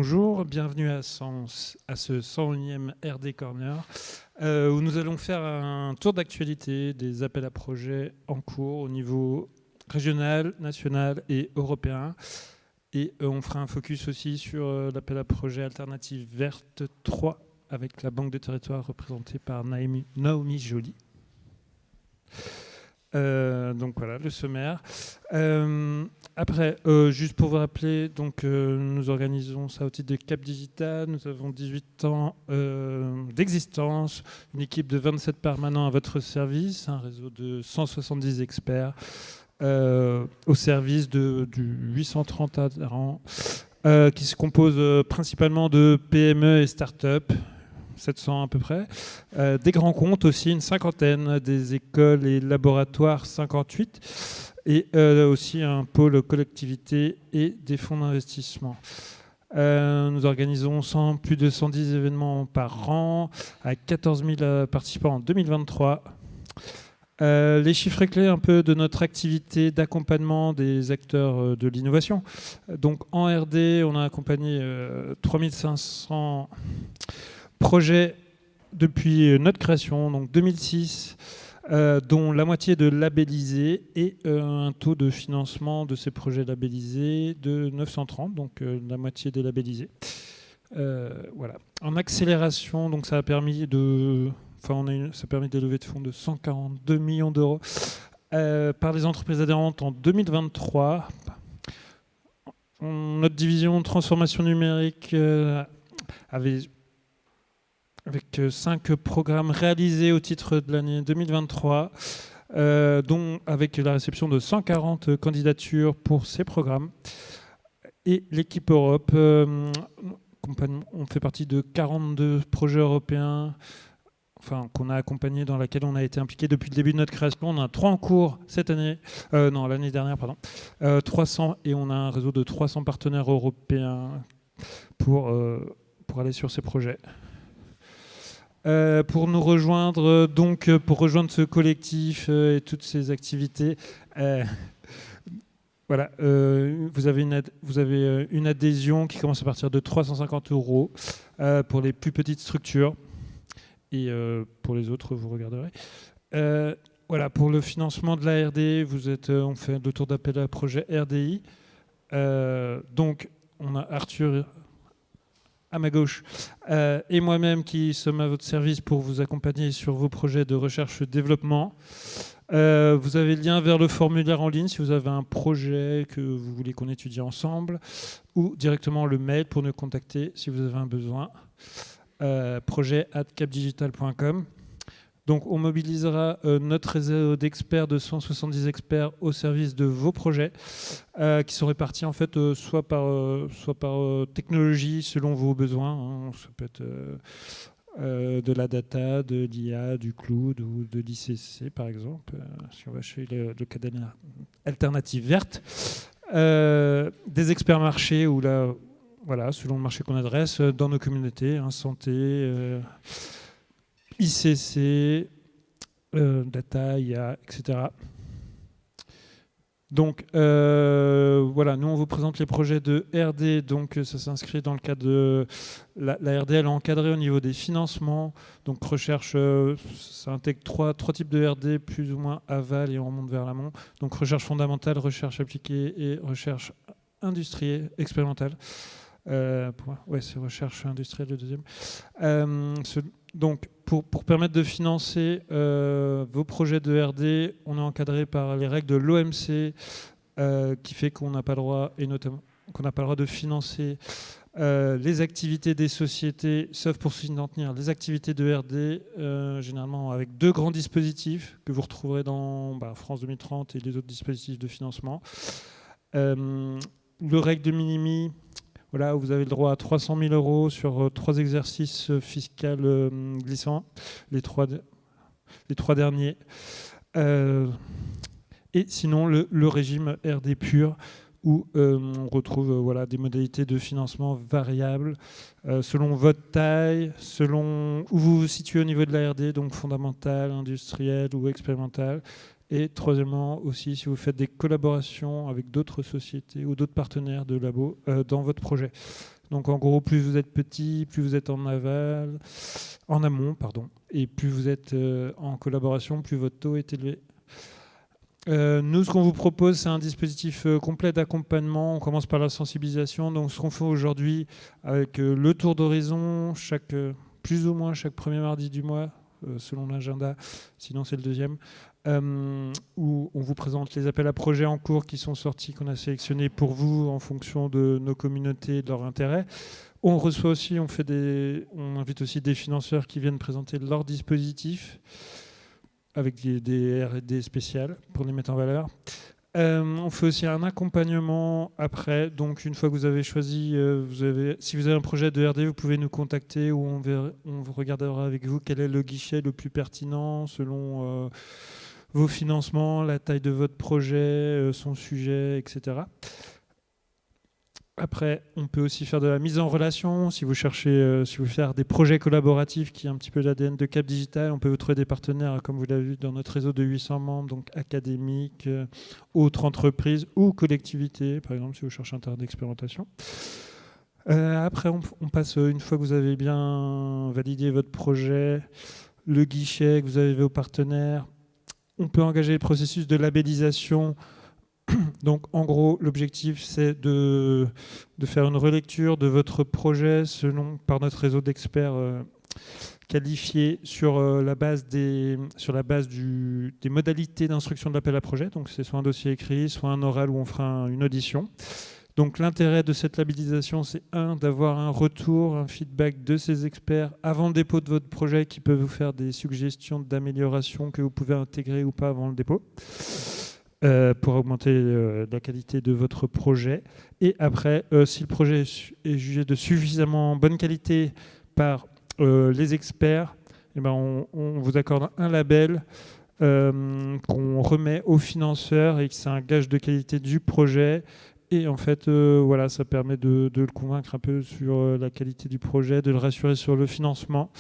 Bonjour, bienvenue à ce 101e RD Corner, où nous allons faire un tour d'actualité des appels à projets en cours au niveau régional, national et européen. Et on fera un focus aussi sur l'appel à projet Alternative Verte 3 avec la Banque des Territoires représentée par Naomi Joly. Donc voilà le sommaire. Après, juste pour vous rappeler, donc, nous organisons ça au titre de Cap Digital. Nous avons 18 ans d'existence, une équipe de 27 permanents à votre service, un réseau de 170 experts au service du 830 adhérents qui se compose principalement de PME et start-up. 700 à peu près, des grands comptes aussi, une cinquantaine, des écoles et laboratoires 58, et aussi un pôle collectivité et des fonds d'investissement. Nous organisons plus de 110 événements par an, avec 14 000 participants en 2023. Les chiffres clés un peu de notre activité d'accompagnement des acteurs de l'innovation. Donc en RD, on a accompagné 3500 projets depuis notre création, donc 2006, dont la moitié de labellisés et un taux de financement de ces projets labellisés de 930, donc la moitié des labellisés. Voilà. En accélération, donc ça a permis ça a permis des levées de fonds de 142 millions d'euros par les entreprises adhérentes en 2023. Notre division transformation numérique avec 5 programmes réalisés au titre de l'année 2023, dont avec la réception de 140 candidatures pour ces programmes. Et l'équipe Europe, on fait partie de 42 projets européens qu'on a accompagnés, dans laquelle on a été impliqué depuis le début de notre création. On a 3 en cours cette année, l'année dernière, 300, et on a un réseau de 300 partenaires européens pour aller sur ces projets. Pour nous rejoindre, pour rejoindre ce collectif et toutes ces activités, voilà, vous avez une adhésion qui commence à partir de 350 € pour les plus petites structures, et pour les autres, vous regarderez. Voilà, pour le financement de la RD, on fait le tour d'appel à projet RDI. Donc, on a Arthur à ma gauche, et moi-même qui sommes à votre service pour vous accompagner sur vos projets de recherche-développement. Vous avez le lien vers le formulaire en ligne si vous avez un projet que vous voulez qu'on étudie ensemble, ou directement le mail pour nous contacter si vous avez un besoin. projet@capdigital.com. Donc on mobilisera notre réseau d'experts de 170 experts au service de vos projets qui sont répartis en fait soit par technologie selon vos besoins. Hein. Ça peut être de la data, de l'IA, du cloud ou de l'ICC par exemple, si on va chez le cas d'Alternative Verte. Des experts marchés où là, voilà, selon le marché qu'on adresse, dans nos communautés, hein, santé, ICC, data, IA, etc. Donc voilà, nous on vous présente les projets de RD, donc ça s'inscrit dans le cadre de la RD, elle est encadrée au niveau des financements, donc recherche, ça intègre trois types de RD, plus ou moins aval et on remonte vers l'amont, donc recherche fondamentale, recherche appliquée et recherche industrielle, expérimentale. C'est recherche industrielle le deuxième. Donc, pour permettre de financer vos projets de RD, on est encadré par les règles de l'OMC, qui fait qu'on n'a pas le droit, et notamment qu'on n'a pas le droit de financer les activités des sociétés, sauf pour soutenir les activités de RD, généralement avec 2 grands dispositifs que vous retrouverez dans France 2030 et les autres dispositifs de financement. Le règle de minimi. Voilà, vous avez le droit à 300 000 € sur 3 exercices fiscaux glissants, les trois derniers. Et sinon, le régime RD pur, où on retrouve des modalités de financement variables selon votre taille, selon où vous vous situez au niveau de la RD, donc fondamentale, industrielle ou expérimentale. Et troisièmement aussi, si vous faites des collaborations avec d'autres sociétés ou d'autres partenaires de labos dans votre projet. Donc en gros, plus vous êtes petit, plus vous êtes en amont, et plus vous êtes en collaboration, plus votre taux est élevé. Nous, ce qu'on vous propose, c'est un dispositif complet d'accompagnement. On commence par la sensibilisation. Donc, ce qu'on fait aujourd'hui avec le tour d'horizon, plus ou moins chaque premier mardi du mois, selon l'agenda, sinon c'est le deuxième, où on vous présente les appels à projets en cours qui sont sortis, qu'on a sélectionnés pour vous en fonction de nos communautés et de leurs intérêts. On reçoit aussi, on invite aussi des financeurs qui viennent présenter leur dispositif, avec des R&D spéciales pour les mettre en valeur. On fait aussi un accompagnement après. Donc, une fois que vous avez choisi, si vous avez un projet de R&D, vous pouvez nous contacter ou on regardera avec vous quel est le guichet le plus pertinent selon vos financements, la taille de votre projet, son sujet, etc. Après, on peut aussi faire de la mise en relation. Si vous cherchez, si vous voulez faire des projets collaboratifs, qui est un petit peu l'ADN de Cap Digital, on peut vous trouver des partenaires, comme vous l'avez vu, dans notre réseau de 800 membres, donc académiques, autres entreprises ou collectivités, par exemple, si vous cherchez un terrain d'expérimentation. Après, on passe, une fois que vous avez bien validé votre projet, le guichet, que vous avez vos partenaires, on peut engager le processus de labellisation. Donc, en gros, l'objectif, c'est de faire une relecture de votre projet par notre réseau d'experts qualifiés sur la base des modalités d'instruction de l'appel à projet. Donc, c'est soit un dossier écrit, soit un oral où on fera une audition. Donc, l'intérêt de cette labellisation, c'est d'avoir un retour, un feedback de ces experts avant le dépôt de votre projet qui peuvent vous faire des suggestions d'amélioration que vous pouvez intégrer ou pas avant le dépôt. Pour augmenter la qualité de votre projet. Et après, si le projet est jugé de suffisamment bonne qualité par les experts, eh ben on vous accorde un label qu'on remet aux financeurs et que c'est un gage de qualité du projet. Et en fait, voilà, ça permet de le convaincre un peu sur la qualité du projet, de le rassurer sur le financement.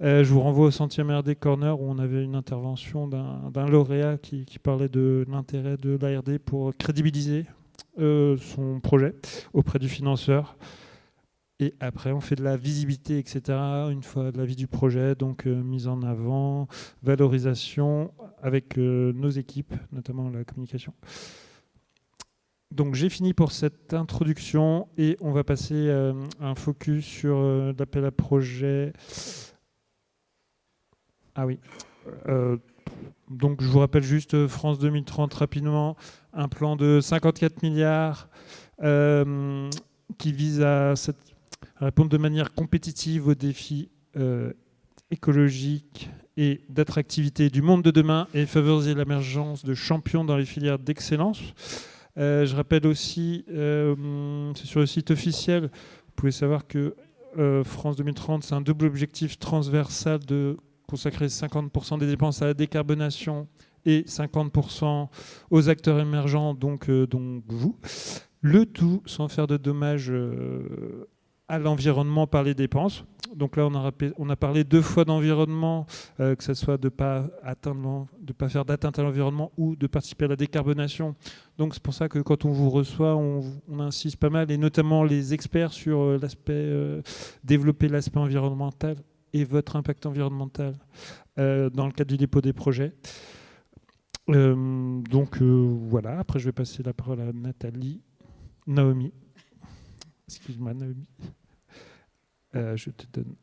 Je vous renvoie au 100e RD Corner où on avait une intervention d'un lauréat qui parlait de l'intérêt de l'ARD pour crédibiliser son projet auprès du financeur. Et après, on fait de la visibilité, etc. une fois de la vie du projet, donc mise en avant, valorisation avec nos équipes, notamment la communication. Donc j'ai fini pour cette introduction et on va passer à un focus sur l'appel à projet. Ah oui. Donc je vous rappelle juste France 2030 rapidement, un plan de 54 milliards qui vise à répondre de manière compétitive aux défis écologiques et d'attractivité du monde de demain et favoriser l'émergence de champions dans les filières d'excellence. Je rappelle aussi, c'est sur le site officiel, vous pouvez savoir que France 2030, c'est un double objectif transversal de consacrer 50% des dépenses à la décarbonation et 50% aux acteurs émergents, donc vous. Le tout sans faire de dommages à l'environnement par les dépenses. Donc là, on a parlé 2 fois d'environnement, que ce soit de ne pas faire d'atteinte à l'environnement ou de participer à la décarbonation. Donc c'est pour ça que quand on vous reçoit, on insiste pas mal, et notamment les experts sur développer l'aspect environnemental et votre impact environnemental dans le cadre du dépôt des projets. Voilà, après je vais passer la parole à Naomi. Excuse-moi, Naomi. Je te donne.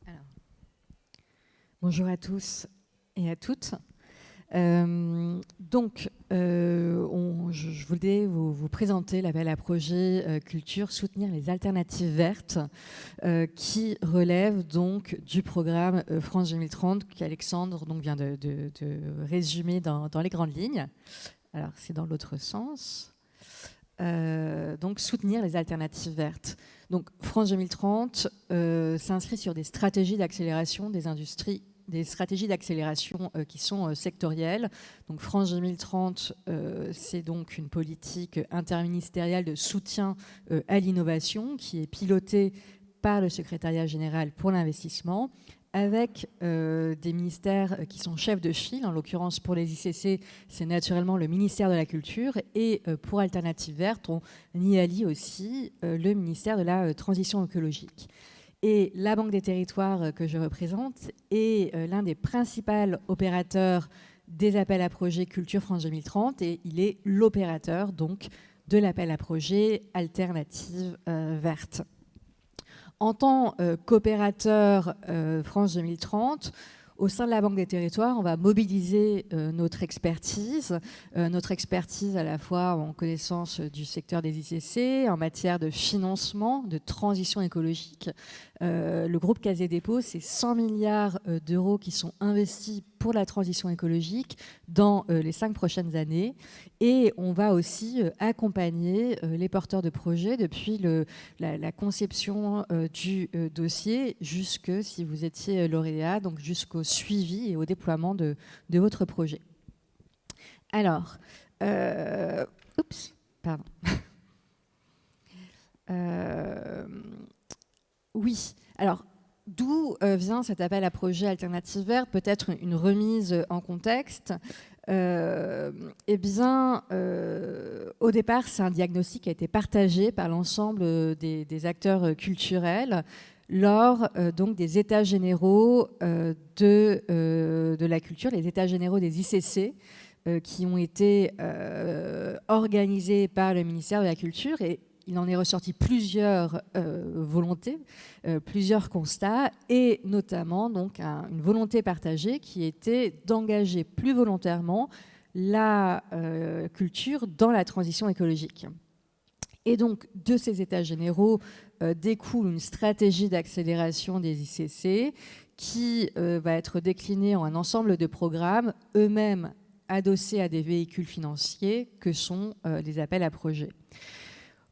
Alors, bonjour à tous et à toutes. Je voulais vous présenter l'appel à projet Culture, soutenir les alternatives vertes qui relève donc du programme France 2030 qu'Alexandre vient de résumer dans les grandes lignes. Alors, c'est dans l'autre sens. Donc, soutenir les alternatives vertes. Donc, France 2030 s'inscrit sur des stratégies d'accélération des industries, des stratégies d'accélération qui sont sectorielles. Donc, France 2030, c'est donc une politique interministérielle de soutien à l'innovation qui est pilotée par le secrétariat général pour l'investissement avec des ministères qui sont chefs de file. En l'occurrence, pour les ICC, c'est naturellement le ministère de la Culture. Et pour Alternatives Vertes, on y allie aussi le ministère de la Transition écologique. Et la Banque des Territoires que je représente est l'un des principaux opérateurs des appels à projets Culture France 2030. Et il est l'opérateur donc de l'appel à projets Alternatives Vertes. En tant qu'opérateur France 2030, au sein de la Banque des Territoires, on va mobiliser notre expertise à la fois en connaissance du secteur des ICC, en matière de financement, de transition écologique. Le groupe Caisse des dépôts, c'est 100 milliards d'euros qui sont investis pour la transition écologique dans les 5 prochaines années. Et on va aussi accompagner les porteurs de projets depuis la conception du dossier jusque, si vous étiez lauréat, donc jusqu'au suivi et au déploiement de votre projet. Alors, pardon. Oui, alors d'où vient cet appel à projet Alternatives Vertes? Peut-être une remise en contexte. Eh bien, au départ, c'est un diagnostic qui a été partagé par l'ensemble des acteurs culturels lors donc des états généraux de la culture, les états généraux des ICC, qui ont été organisés par le ministère de la Culture. Et il en est ressorti plusieurs volontés, plusieurs constats, et notamment donc une volonté partagée qui était d'engager plus volontairement la culture dans la transition écologique. Et donc, de ces états généraux découle une stratégie d'accélération des ICC qui va être déclinée en un ensemble de programmes, eux-mêmes adossés à des véhicules financiers que sont les appels à projets.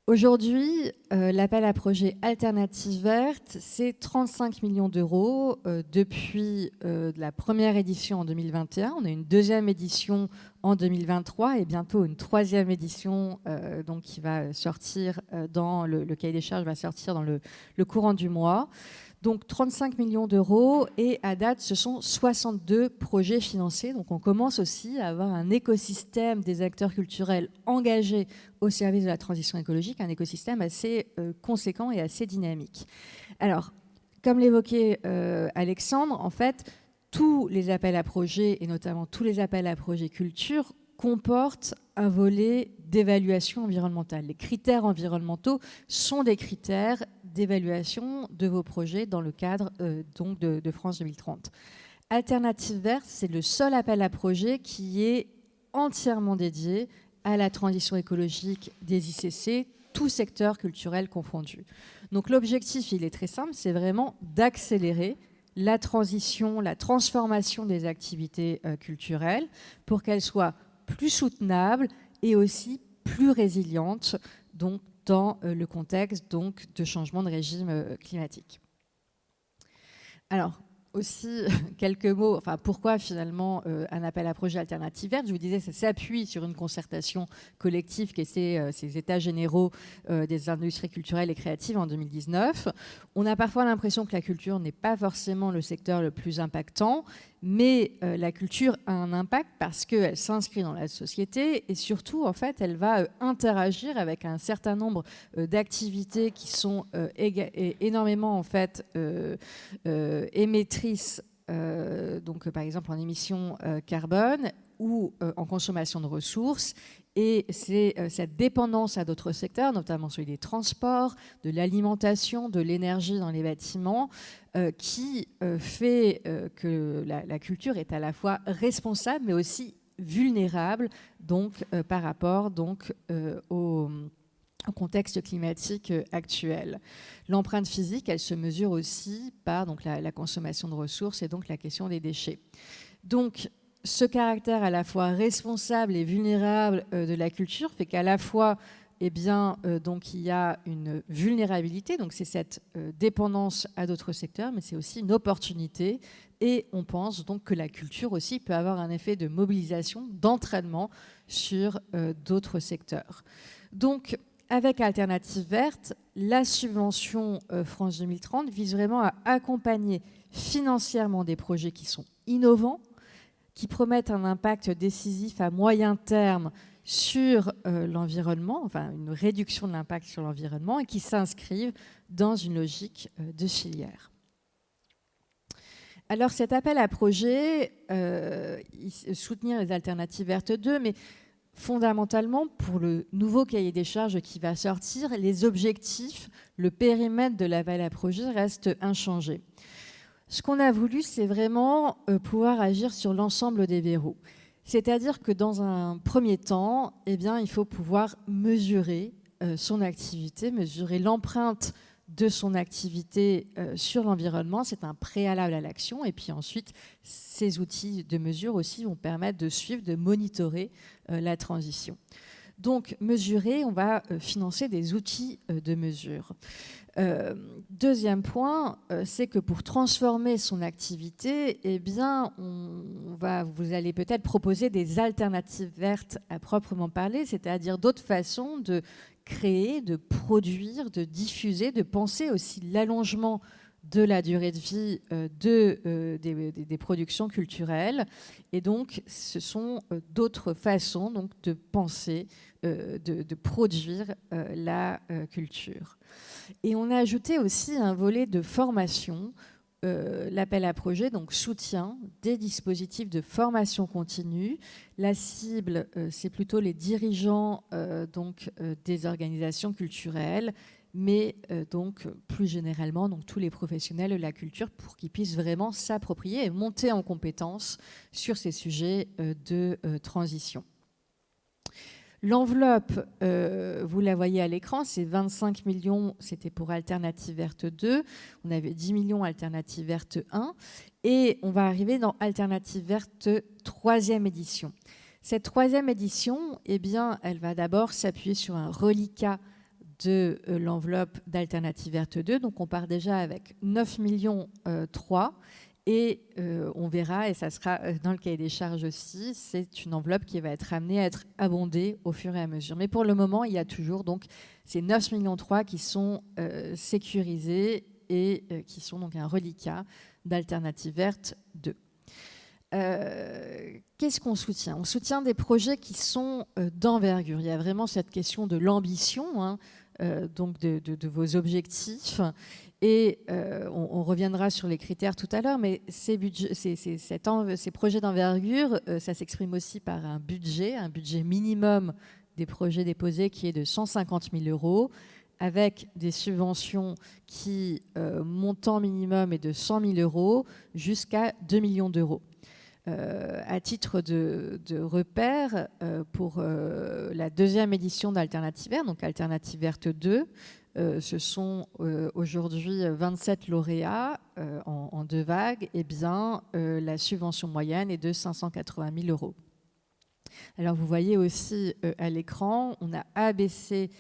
Aujourd'hui, l'appel à projet Alternatives Vertes, c'est 35 millions d'euros depuis la première édition en 2021. On a une deuxième édition en 2023 et bientôt une troisième édition donc qui va sortir dans le cahier des charges va sortir dans le courant du mois. Donc 35 millions d'euros et à date, ce sont 62 projets financés. Donc on commence aussi à avoir un écosystème des acteurs culturels engagés au service de la transition écologique, un écosystème assez conséquent et assez dynamique. Alors, comme l'évoquait Alexandre, en fait, tous les appels à projets, et notamment tous les appels à projets culture, comportent un volet d'évaluation environnementale. Les critères environnementaux sont des critères d'évaluation de vos projets dans le cadre donc de France 2030. Alternatives Vertes, c'est le seul appel à projet qui est entièrement dédié à la transition écologique des ICC, tout secteur culturel confondu. Donc l'objectif, il est très simple, c'est vraiment d'accélérer la transition, la transformation des activités culturelles pour qu'elles soient plus soutenables et aussi plus résilientes, donc dans le contexte donc, de changement de régime climatique. Alors, aussi, quelques mots, enfin, pourquoi finalement un appel à projet Alternatives Vertes? Je vous disais, ça s'appuie sur une concertation collective qui est ces états généraux des industries culturelles et créatives en 2019. On a parfois l'impression que la culture n'est pas forcément le secteur le plus impactant, mais la culture a un impact parce qu'elle s'inscrit dans la société et surtout, en fait, elle va interagir avec un certain nombre d'activités qui sont énormément, en fait, émettrices, donc par exemple en émissions carbone ou en consommation de ressources. Et c'est cette dépendance à d'autres secteurs, notamment celui des transports, de l'alimentation, de l'énergie dans les bâtiments, qui fait que la culture est à la fois responsable, mais aussi vulnérable donc, par rapport donc, au contexte climatique actuel. L'empreinte physique, elle se mesure aussi par donc, la consommation de ressources et donc la question des déchets. Donc, ce caractère à la fois responsable et vulnérable de la culture fait qu'à la fois, eh bien, donc, il y a une vulnérabilité, donc c'est cette dépendance à d'autres secteurs, mais c'est aussi une opportunité. Et on pense donc que la culture aussi peut avoir un effet de mobilisation, d'entraînement sur d'autres secteurs. Donc, avec Alternatives Vertes, la subvention France 2030 vise vraiment à accompagner financièrement des projets qui sont innovants, qui promettent un impact décisif à moyen terme sur l'environnement, enfin une réduction de l'impact sur l'environnement, et qui s'inscrivent dans une logique de filière. Alors cet appel à projet, soutenir les alternatives vertes 2, mais fondamentalement, pour le nouveau cahier des charges qui va sortir, les objectifs, le périmètre de l'appel à projet reste inchangé. Ce qu'on a voulu, c'est vraiment pouvoir agir sur l'ensemble des verrous. C'est-à-dire que dans un premier temps, eh bien, il faut pouvoir mesurer son activité, mesurer l'empreinte de son activité sur l'environnement. C'est un préalable à l'action. Et puis ensuite, ces outils de mesure aussi vont permettre de suivre, de monitorer la transition. Donc, mesurer, on va financer des outils de mesure. Deuxième point, c'est que pour transformer son activité, eh bien, vous allez peut-être proposer des alternatives vertes à proprement parler, c'est-à-dire d'autres façons de créer, de produire, de diffuser, de penser aussi l'allongement de la durée de vie des productions culturelles. Et donc, ce sont d'autres façons donc, de penser, de produire la culture. Et on a ajouté aussi un volet de formation, l'appel à projet, donc soutien des dispositifs de formation continue. La cible, c'est plutôt les dirigeants des organisations culturelles, mais donc plus généralement donc, tous les professionnels de la culture pour qu'ils puissent vraiment s'approprier et monter en compétence sur ces sujets de transition. L'enveloppe, vous la voyez à l'écran, c'est 25 millions, c'était pour Alternative Verte 2, on avait 10 millions Alternative Verte 1, et on va arriver dans Alternative Verte 3e édition. Cette 3e édition, eh bien, elle va d'abord s'appuyer sur un reliquat de l'enveloppe d'Alternative Verte 2, donc on part déjà avec 9 millions 3, et on verra, et ça sera dans le cahier des charges aussi, c'est une enveloppe qui va être amenée à être abondée au fur et à mesure. Mais pour le moment, il y a toujours donc ces 9 millions 3 qui sont sécurisés et qui sont donc un reliquat d'Alternative Verte 2. Qu'est-ce qu'on soutient? On soutient des projets qui sont d'envergure. Il y a vraiment cette question de l'ambition, hein, donc de vos objectifs. Et on reviendra sur les critères tout à l'heure, mais ces projets d'envergure, ça s'exprime aussi par un budget minimum des projets déposés qui est de 150 000 €, avec des subventions qui, montant minimum est de 100 000 € jusqu'à 2 millions d'euros. À titre de repère, pour la 2e édition d'Alternative Verte, donc Alternative Verte 2, ce sont aujourd'hui 27 lauréats en 2 vagues, et bien la subvention moyenne est de 580 000 €. Alors vous voyez aussi à l'écran, on a abaissé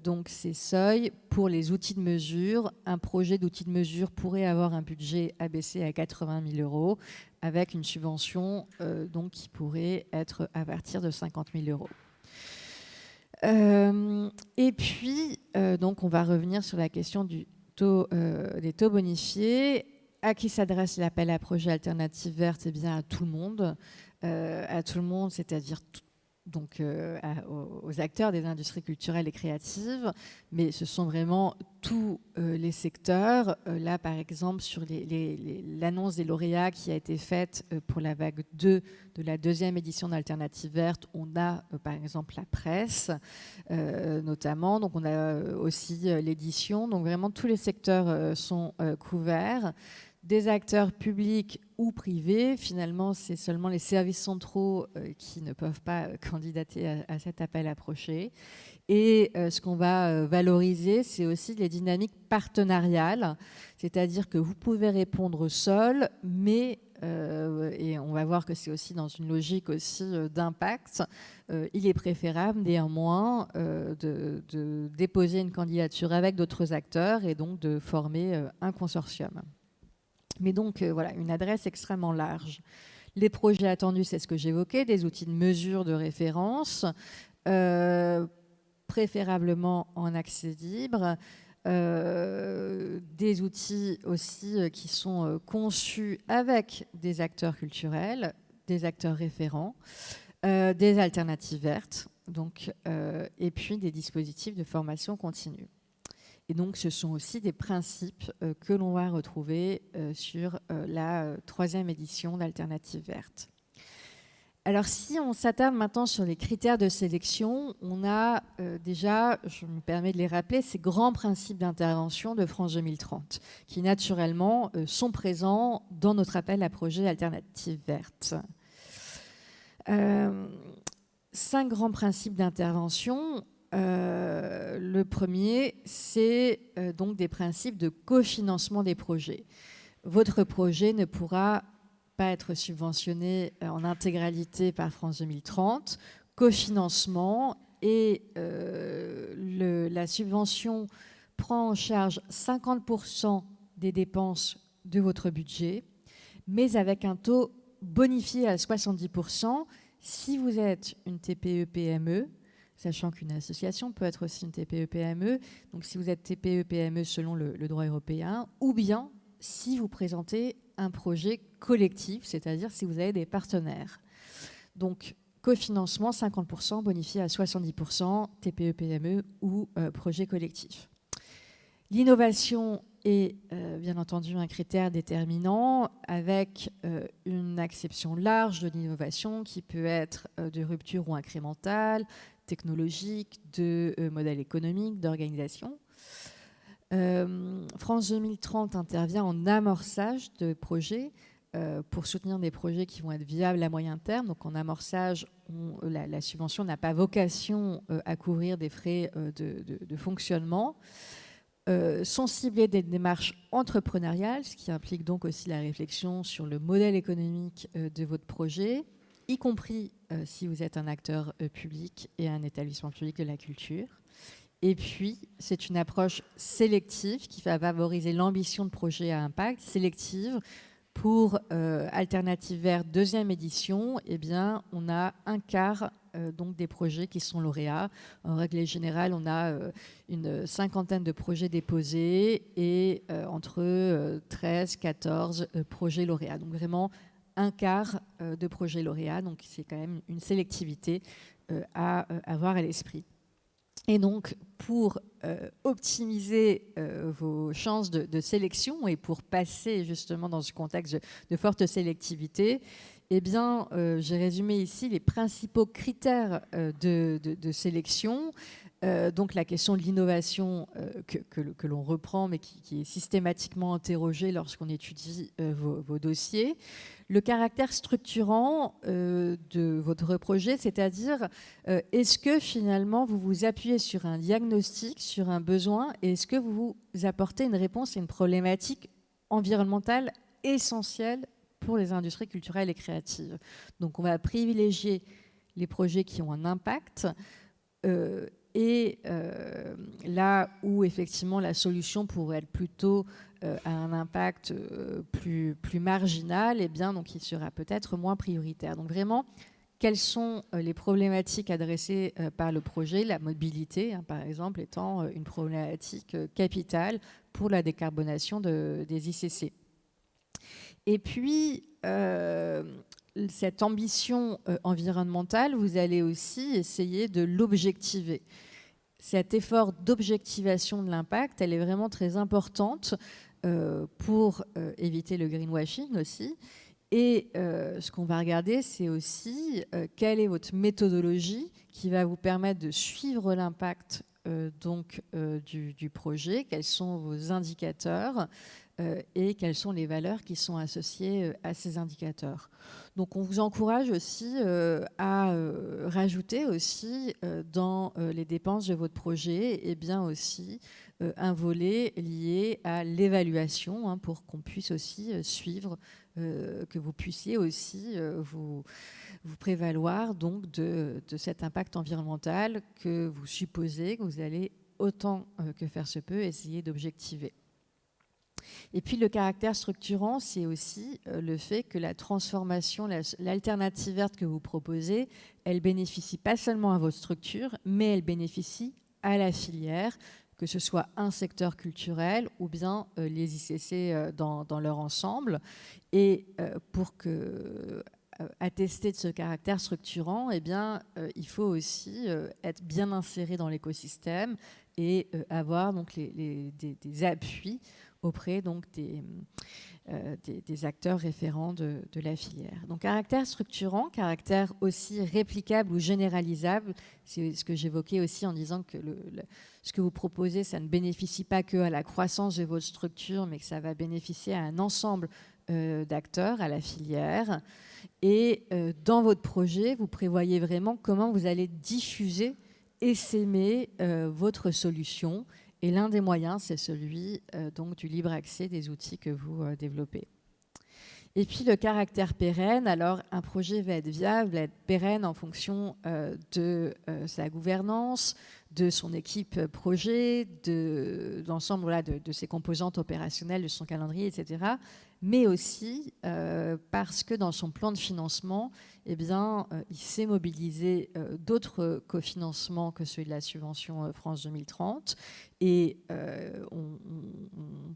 donc ces seuils pour les outils de mesure. Un projet d'outil de mesure pourrait avoir un budget abaissé à 80 000 € avec une subvention donc, qui pourrait être à partir de 50 000 €. Et puis, donc, on va revenir sur la question des taux bonifiés. À qui s'adresse l'appel à projet Alternative Verte? Eh bien, à tout le monde. À tout le monde, c'est-à-dire donc aux acteurs des industries culturelles et créatives, mais ce sont vraiment tous les secteurs. Là, par exemple, sur l'annonce des lauréats qui a été faite pour la vague 2 de la 2e édition d'Alternative Verte, on a par exemple la presse, notamment. Donc, on a aussi l'édition. Donc, vraiment, tous les secteurs sont couverts. Des acteurs publics ou privés. Finalement, c'est seulement les services centraux qui ne peuvent pas candidater à cet appel à projet. Et ce qu'on va valoriser, c'est aussi les dynamiques partenariales, c'est-à-dire que vous pouvez répondre seul, mais, et on va voir que c'est aussi dans une logique aussi d'impact, il est préférable néanmoins de déposer une candidature avec d'autres acteurs et donc de former un consortium. Mais donc, voilà, une adresse extrêmement large. Les projets attendus, c'est ce que j'évoquais, des outils de mesure de référence, préférablement en accès libre. des outils aussi qui sont conçus avec des acteurs culturels, des acteurs référents, des alternatives vertes, donc, et puis des dispositifs de formation continue. Et donc, ce sont aussi des principes que l'on va retrouver sur la 3e édition d'Alternatives vertes. Alors, si on s'attarde maintenant sur les critères de sélection, on a déjà, je me permets de les rappeler, ces grands principes d'intervention de France 2030, qui naturellement sont présents dans notre appel à projet Alternatives vertes. 5 grands principes d'intervention. Le premier, c'est donc des principes de cofinancement des projets. Votre projet ne pourra pas être subventionné en intégralité par France 2030. Cofinancement, et la subvention prend en charge 50% des dépenses de votre budget, mais avec un taux bonifié à 70% si vous êtes une TPE-PME, sachant qu'une association peut être aussi une TPE-PME, donc si vous êtes TPE-PME selon le droit européen, ou bien si vous présentez un projet collectif, c'est-à-dire si vous avez des partenaires. Donc, cofinancement 50%, bonifié à 70%, TPE-PME ou projet collectif. L'innovation est bien entendu un critère déterminant avec une acception large de l'innovation qui peut être de rupture ou incrémentale, technologique, de modèle économique, d'organisation. France 2030 intervient en amorçage de projets pour soutenir des projets qui vont être viables à moyen terme. Donc en amorçage, la subvention n'a pas vocation à couvrir des frais de fonctionnement. Sont ciblées des démarches entrepreneuriales, ce qui implique donc aussi la réflexion sur le modèle économique de votre projet, y compris si vous êtes un acteur public et un établissement public de la culture. Et puis, c'est une approche sélective qui va favoriser l'ambition de projet à impact. Sélective, pour Alternatives vertes 2e édition, eh bien, on a un quart donc des projets qui sont lauréats. En règle générale, on a une 50aine de projets déposés et entre 13 et 14 projets lauréats. Donc vraiment un quart de projets lauréats. Donc c'est quand même une sélectivité à avoir à l'esprit. Et donc, pour optimiser vos chances de sélection et pour passer justement dans ce contexte de forte sélectivité, eh bien, j'ai résumé ici les principaux critères de sélection. Donc, la question de l'innovation que l'on reprend, mais qui est systématiquement interrogée lorsqu'on étudie vos dossiers. Le caractère structurant de votre projet, c'est-à-dire est-ce que finalement vous vous appuyez sur un diagnostic, sur un besoin, et est-ce que vous apportez une réponse à une problématique environnementale essentielle pour les industries culturelles et créatives. Donc on va privilégier les projets qui ont un impact et là où effectivement la solution pourrait être plutôt à un impact plus marginal, eh bien, donc il sera peut-être moins prioritaire. Donc vraiment, quelles sont les problématiques adressées par le projet? La mobilité, par exemple, étant une problématique capitale pour la décarbonation des ICC. Et puis, cette ambition environnementale, vous allez aussi essayer de l'objectiver. Cet effort d'objectivation de l'impact, elle est vraiment très importante pour éviter le greenwashing aussi. Et ce qu'on va regarder, c'est aussi quelle est votre méthodologie qui va vous permettre de suivre l'impact du projet, quels sont vos indicateurs et quelles sont les valeurs qui sont associées à ces indicateurs. Donc on vous encourage aussi à rajouter aussi dans les dépenses de votre projet et bien aussi un volet lié à l'évaluation pour qu'on puisse aussi suivre, que vous puissiez aussi vous prévaloir donc de cet impact environnemental que vous supposez que vous allez autant que faire se peut essayer d'objectiver. Et puis le caractère structurant, c'est aussi le fait que la transformation, l'alternative verte que vous proposez, elle bénéficie pas seulement à votre structure, mais elle bénéficie à la filière, que ce soit un secteur culturel ou bien les ICC dans leur ensemble. Et pour attester de ce caractère structurant, eh bien, il faut aussi être bien inséré dans l'écosystème et avoir donc des appuis auprès donc des acteurs référents de la filière. Donc caractère structurant, caractère aussi réplicable ou généralisable, c'est ce que j'évoquais aussi en disant que ce que vous proposez, ça ne bénéficie pas que à la croissance de votre structure, mais que ça va bénéficier à un ensemble d'acteurs, à la filière. Et dans votre projet, vous prévoyez vraiment comment vous allez diffuser, essaimer votre solution. Et l'un des moyens, c'est celui donc du libre accès des outils que vous développez. Et puis le caractère pérenne, alors un projet va être viable, va être pérenne en fonction de sa gouvernance, de son équipe projet, de l'ensemble voilà, de ses composantes opérationnelles, de son calendrier, etc. Mais aussi parce que dans son plan de financement, eh bien, il s'est mobilisé d'autres cofinancements que celui de la subvention France 2030. Et on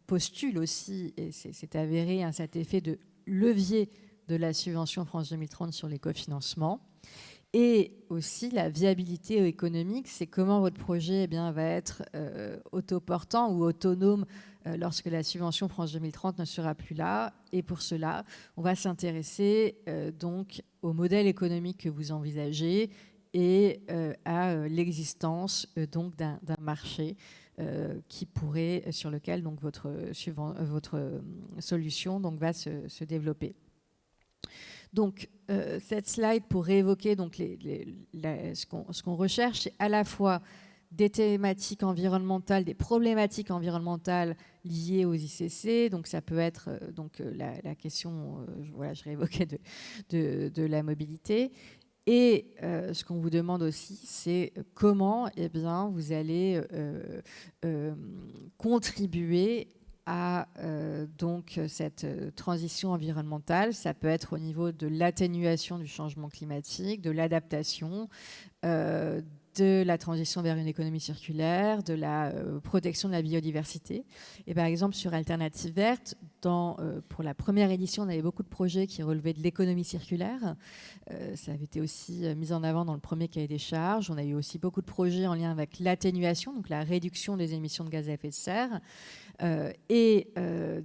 postule aussi, et c'est avéré, cet effet de levier de la subvention France 2030 sur les cofinancements. Et aussi la viabilité économique, c'est comment votre projet va être autoportant ou autonome lorsque la subvention France 2030 ne sera plus là. Et pour cela, on va s'intéresser donc au modèle économique que vous envisagez et à l'existence donc d'un marché qui pourrait, sur lequel donc votre solution donc va se développer. Donc, cette slide pour réévoquer donc ce qu'on recherche, c'est à la fois des thématiques environnementales, des problématiques environnementales liées aux ICC. Donc, ça peut être la question, je réévoquais de la mobilité. Et ce qu'on vous demande aussi, c'est comment vous allez contribuer à donc cette transition environnementale. Ça peut être au niveau de l'atténuation du changement climatique, de l'adaptation, de la transition vers une économie circulaire, de la protection de la biodiversité. Et par exemple, sur Alternatives Vertes, pour la première édition, on avait beaucoup de projets qui relevaient de l'économie circulaire. Ça avait été aussi mis en avant dans le premier cahier des charges. On a eu aussi beaucoup de projets en lien avec l'atténuation, donc la réduction des émissions de gaz à effet de serre.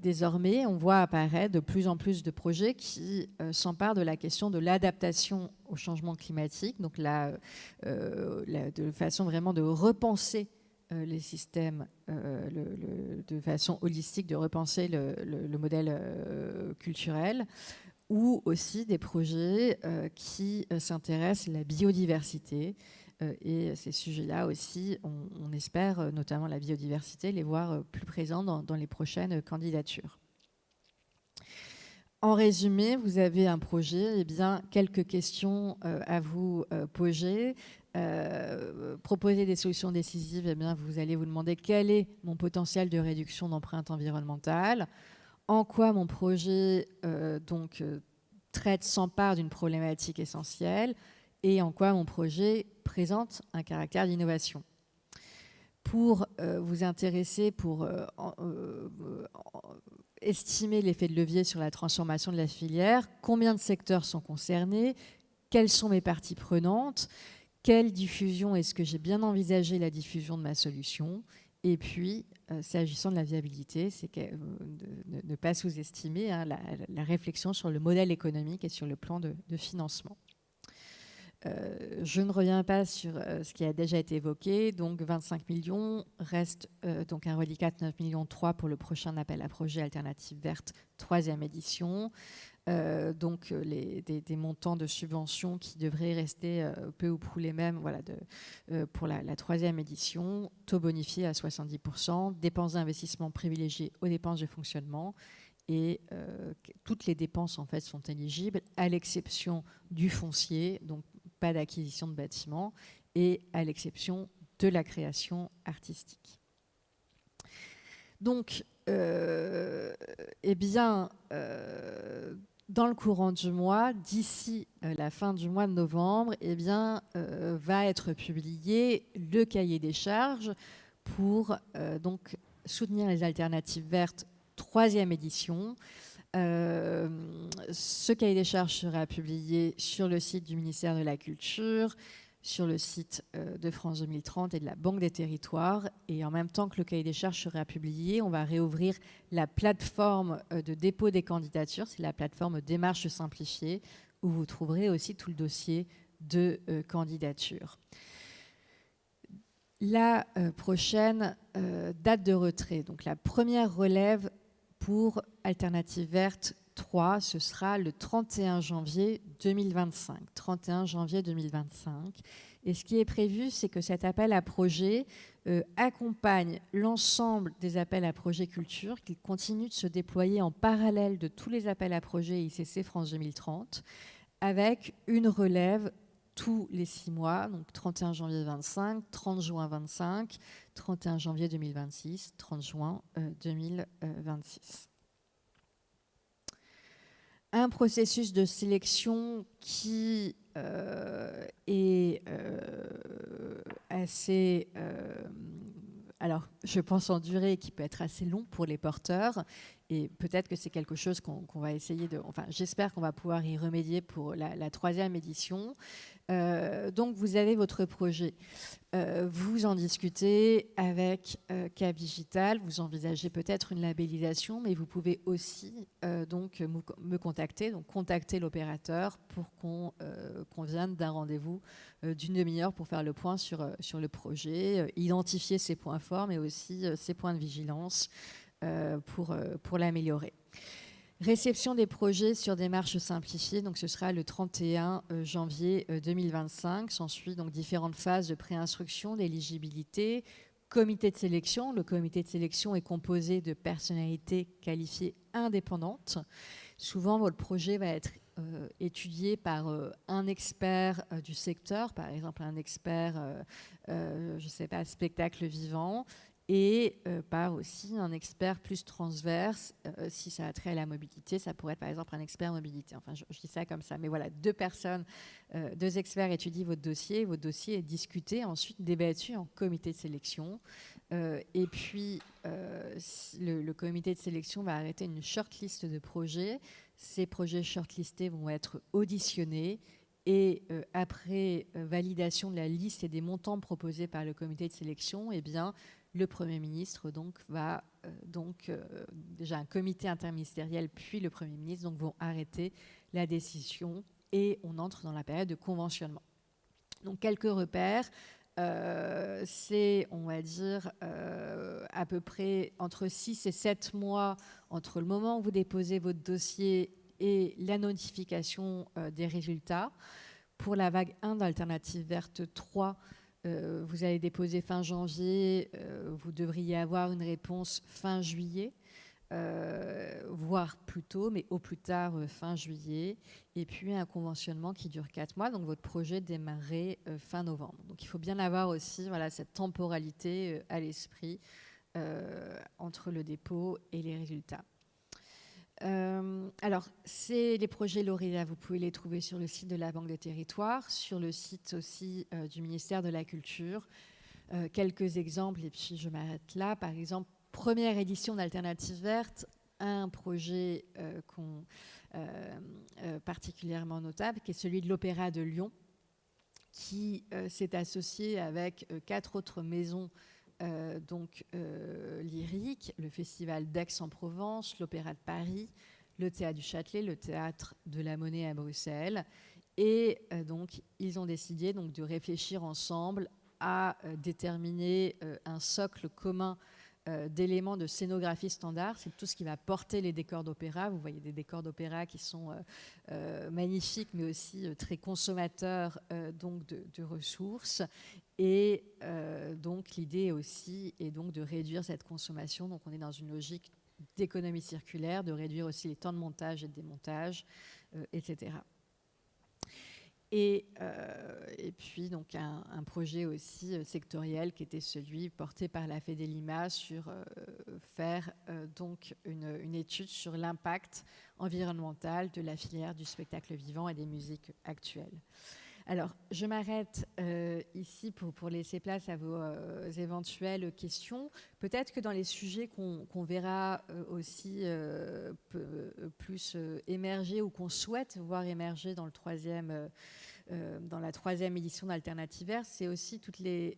Désormais, on voit apparaître de plus en plus de projets qui s'emparent de la question de l'adaptation au changement climatique, donc de façon vraiment de repenser les systèmes de façon holistique, de repenser le modèle culturel, ou aussi des projets qui s'intéressent à la biodiversité. Et ces sujets-là aussi, on espère, notamment la biodiversité, les voir plus présents dans les prochaines candidatures. En résumé, vous avez un projet, quelques questions à vous poser. Proposer des solutions décisives, vous allez vous demander quel est mon potentiel de réduction d'empreinte environnementale, en quoi mon projet s'empare d'une problématique essentielle, et en quoi mon projet présente un caractère d'innovation. Pour vous intéresser, pour estimer l'effet de levier sur la transformation de la filière, combien de secteurs sont concernés, quelles sont mes parties prenantes, quelle diffusion, est-ce que j'ai bien envisagé la diffusion de ma solution, et puis, s'agissant de la viabilité, c'est ne pas sous-estimer la réflexion sur le modèle économique et sur le plan de financement. Je ne reviens pas sur ce qui a déjà été évoqué. Donc 25 millions reste donc un reliquat de 9,3 millions pour le prochain appel à projet Alternatives Vertes, 3e édition. Donc des montants de subventions qui devraient rester peu ou prou les mêmes pour la 3e édition. Taux bonifié à 70%, dépenses d'investissement privilégiées aux dépenses de fonctionnement. Et toutes les dépenses en fait sont éligibles, à l'exception du foncier, donc pas d'acquisition de bâtiments, et à l'exception de la création artistique. Donc, dans le courant du mois, d'ici la fin du mois de novembre, va être publié le cahier des charges pour donc soutenir les alternatives vertes, 3e édition. Ce cahier des charges sera publié sur le site du ministère de la Culture, sur le site de France 2030 et de la Banque des Territoires. Et en même temps que le cahier des charges sera publié, on va réouvrir la plateforme de dépôt des candidatures. C'est la plateforme Démarche simplifiée, où vous trouverez aussi tout le dossier de candidature. La prochaine date de retrait, donc la première relève pour Alternative Verte 3, ce sera le 31 janvier 2025. 31 janvier 2025. Et ce qui est prévu, c'est que cet appel à projet accompagne l'ensemble des appels à projet culture, qu'il continue de se déployer en parallèle de tous les appels à projet ICC France 2030, avec une relève tous les 6 mois, donc 31 janvier 25, 30 juin 25, 31 janvier 2026, 30 juin 2026. Un processus de sélection qui est assez, alors je pense en durée, qui peut être assez long pour les porteurs, et peut-être que c'est quelque chose qu'on va essayer de, enfin j'espère qu'on va pouvoir y remédier pour la 3e édition. Donc vous avez votre projet, vous en discutez avec Cap Digital, vous envisagez peut-être une labellisation, mais vous pouvez aussi donc me contacter, donc contacter l'opérateur pour qu'on convienne d'un rendez-vous d'une demi-heure pour faire le point sur le projet, identifier ses points forts, mais aussi ses points de vigilance pour l'améliorer. Réception des projets sur démarche simplifiée, donc ce sera le 31 janvier 2025. S'ensuit donc différentes phases de préinstruction, d'éligibilité, comité de sélection. Le comité de sélection est composé de personnalités qualifiées indépendantes. Souvent, votre projet va être étudié par un expert du secteur, par exemple un expert, je ne sais pas, spectacle vivant, et par aussi un expert plus transverse. Si ça a trait à la mobilité, ça pourrait être par exemple un expert mobilité. Enfin, je dis ça comme ça. Mais voilà, 2 personnes, 2 experts étudient votre dossier. Votre dossier est discuté, ensuite débattu en comité de sélection. Et puis, le comité de sélection va arrêter une shortlist de projets. Ces projets shortlistés vont être auditionnés. Et après validation de la liste et des montants proposés par le comité de sélection, eh bien, le Premier ministre donc, va déjà un comité interministériel, puis le Premier ministre donc, vont arrêter la décision et on entre dans la période de conventionnement. Donc quelques repères, c'est, on va dire, à peu près entre 6 et 7 mois entre le moment où vous déposez votre dossier et la notification des résultats. Pour la vague 1 d'Alternative Verte 3, vous allez déposer fin janvier, vous devriez avoir une réponse fin juillet, voire plus tôt, mais au plus tard fin juillet, et puis un conventionnement qui dure 4 mois, donc votre projet démarrerait fin novembre. Donc il faut bien avoir aussi voilà, cette temporalité à l'esprit entre le dépôt et les résultats. Alors, c'est les projets lauréats, vous pouvez les trouver sur le site de la Banque des Territoires, sur le site aussi du ministère de la Culture. Quelques exemples, et puis je m'arrête là. Par exemple, première édition d'Alternative Verte, un projet particulièrement notable, qui est celui de l'Opéra de Lyon, qui s'est associé avec 4 autres maisons lyrique, le Festival d'Aix-en-Provence, l'Opéra de Paris, le Théâtre du Châtelet, le Théâtre de la Monnaie à Bruxelles. Et donc, ils ont décidé donc, de réfléchir ensemble à déterminer un socle commun d'éléments de scénographie standard. C'est tout ce qui va porter les décors d'opéra. Vous voyez des décors d'opéra qui sont magnifiques, mais aussi très consommateurs donc de ressources. Et donc l'idée aussi est donc de réduire cette consommation. Donc on est dans une logique d'économie circulaire, de réduire aussi les temps de montage et de démontage, etc. Et puis donc un projet aussi sectoriel qui était celui porté par la FEDELIMA sur faire donc une étude sur l'impact environnemental de la filière du spectacle vivant et des musiques actuelles. Alors, je m'arrête ici pour laisser place à vos éventuelles questions. Peut-être que dans les sujets qu'on verra aussi plus émerger ou qu'on souhaite voir émerger dans dans la troisième édition d'Alternativers, c'est aussi tous les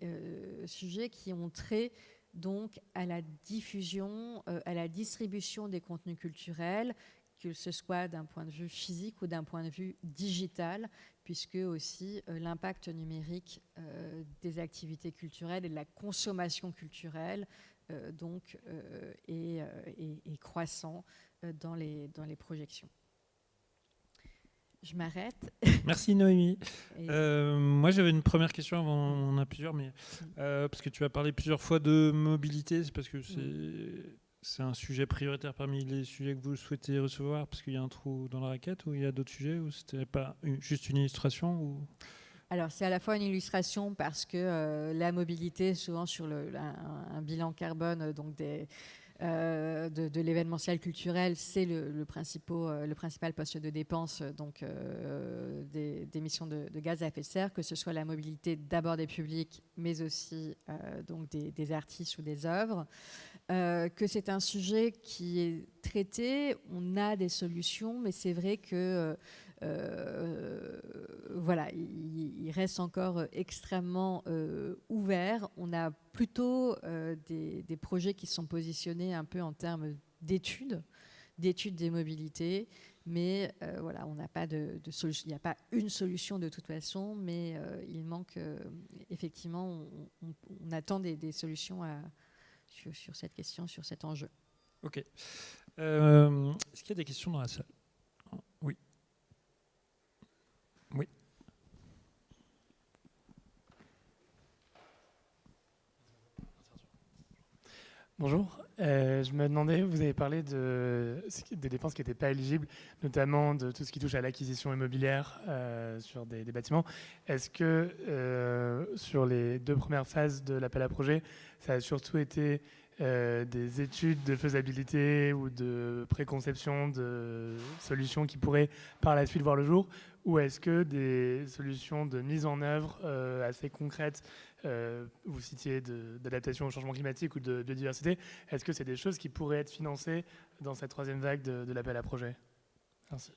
sujets qui ont trait donc à la diffusion, à la distribution des contenus culturels, que ce soit d'un point de vue physique ou d'un point de vue digital, puisque aussi l'impact numérique des activités culturelles et de la consommation culturelle est croissant dans les projections. Je m'arrête. Merci Noémie. Moi j'avais une première question, avant on en a plusieurs, mais parce que tu as parlé plusieurs fois de mobilité, c'est parce que c'est un sujet prioritaire parmi les sujets que vous souhaitez recevoir, parce qu'il y a un trou dans la raquette, ou il y a d'autres sujets, ou c'était pas juste une illustration ou... Alors c'est à la fois une illustration parce que la mobilité, souvent sur un bilan carbone donc de l'événementiel culturel, c'est le principal poste de dépense donc, d'émissions de gaz à effet de serre, que ce soit la mobilité d'abord des publics, mais aussi donc des artistes ou des œuvres. Que c'est un sujet qui est traité, on a des solutions, mais c'est vrai que voilà, il reste encore extrêmement ouvert. On a plutôt des projets qui sont positionnés un peu en termes d'études des mobilités, mais voilà, on n'a pas de solution. Il n'y a pas une solution de toute façon, mais il manque effectivement, on attend des solutions sur cette question, sur cet enjeu. Ok. Est-ce qu'il y a des questions dans la salle? Oui. Oui. Bonjour, je me demandais, vous avez parlé des dépenses qui n'étaient pas éligibles, notamment de tout ce qui touche à l'acquisition immobilière sur des bâtiments. Est-ce que sur les 2 premières phases de l'appel à projet, ça a surtout été des études de faisabilité ou de préconception de solutions qui pourraient par la suite voir le jour, ou est-ce que des solutions de mise en œuvre assez concrètes, vous citiez d'adaptation au changement climatique ou de biodiversité, est-ce que c'est des choses qui pourraient être financées dans cette 3e vague de l'appel à projet? Merci.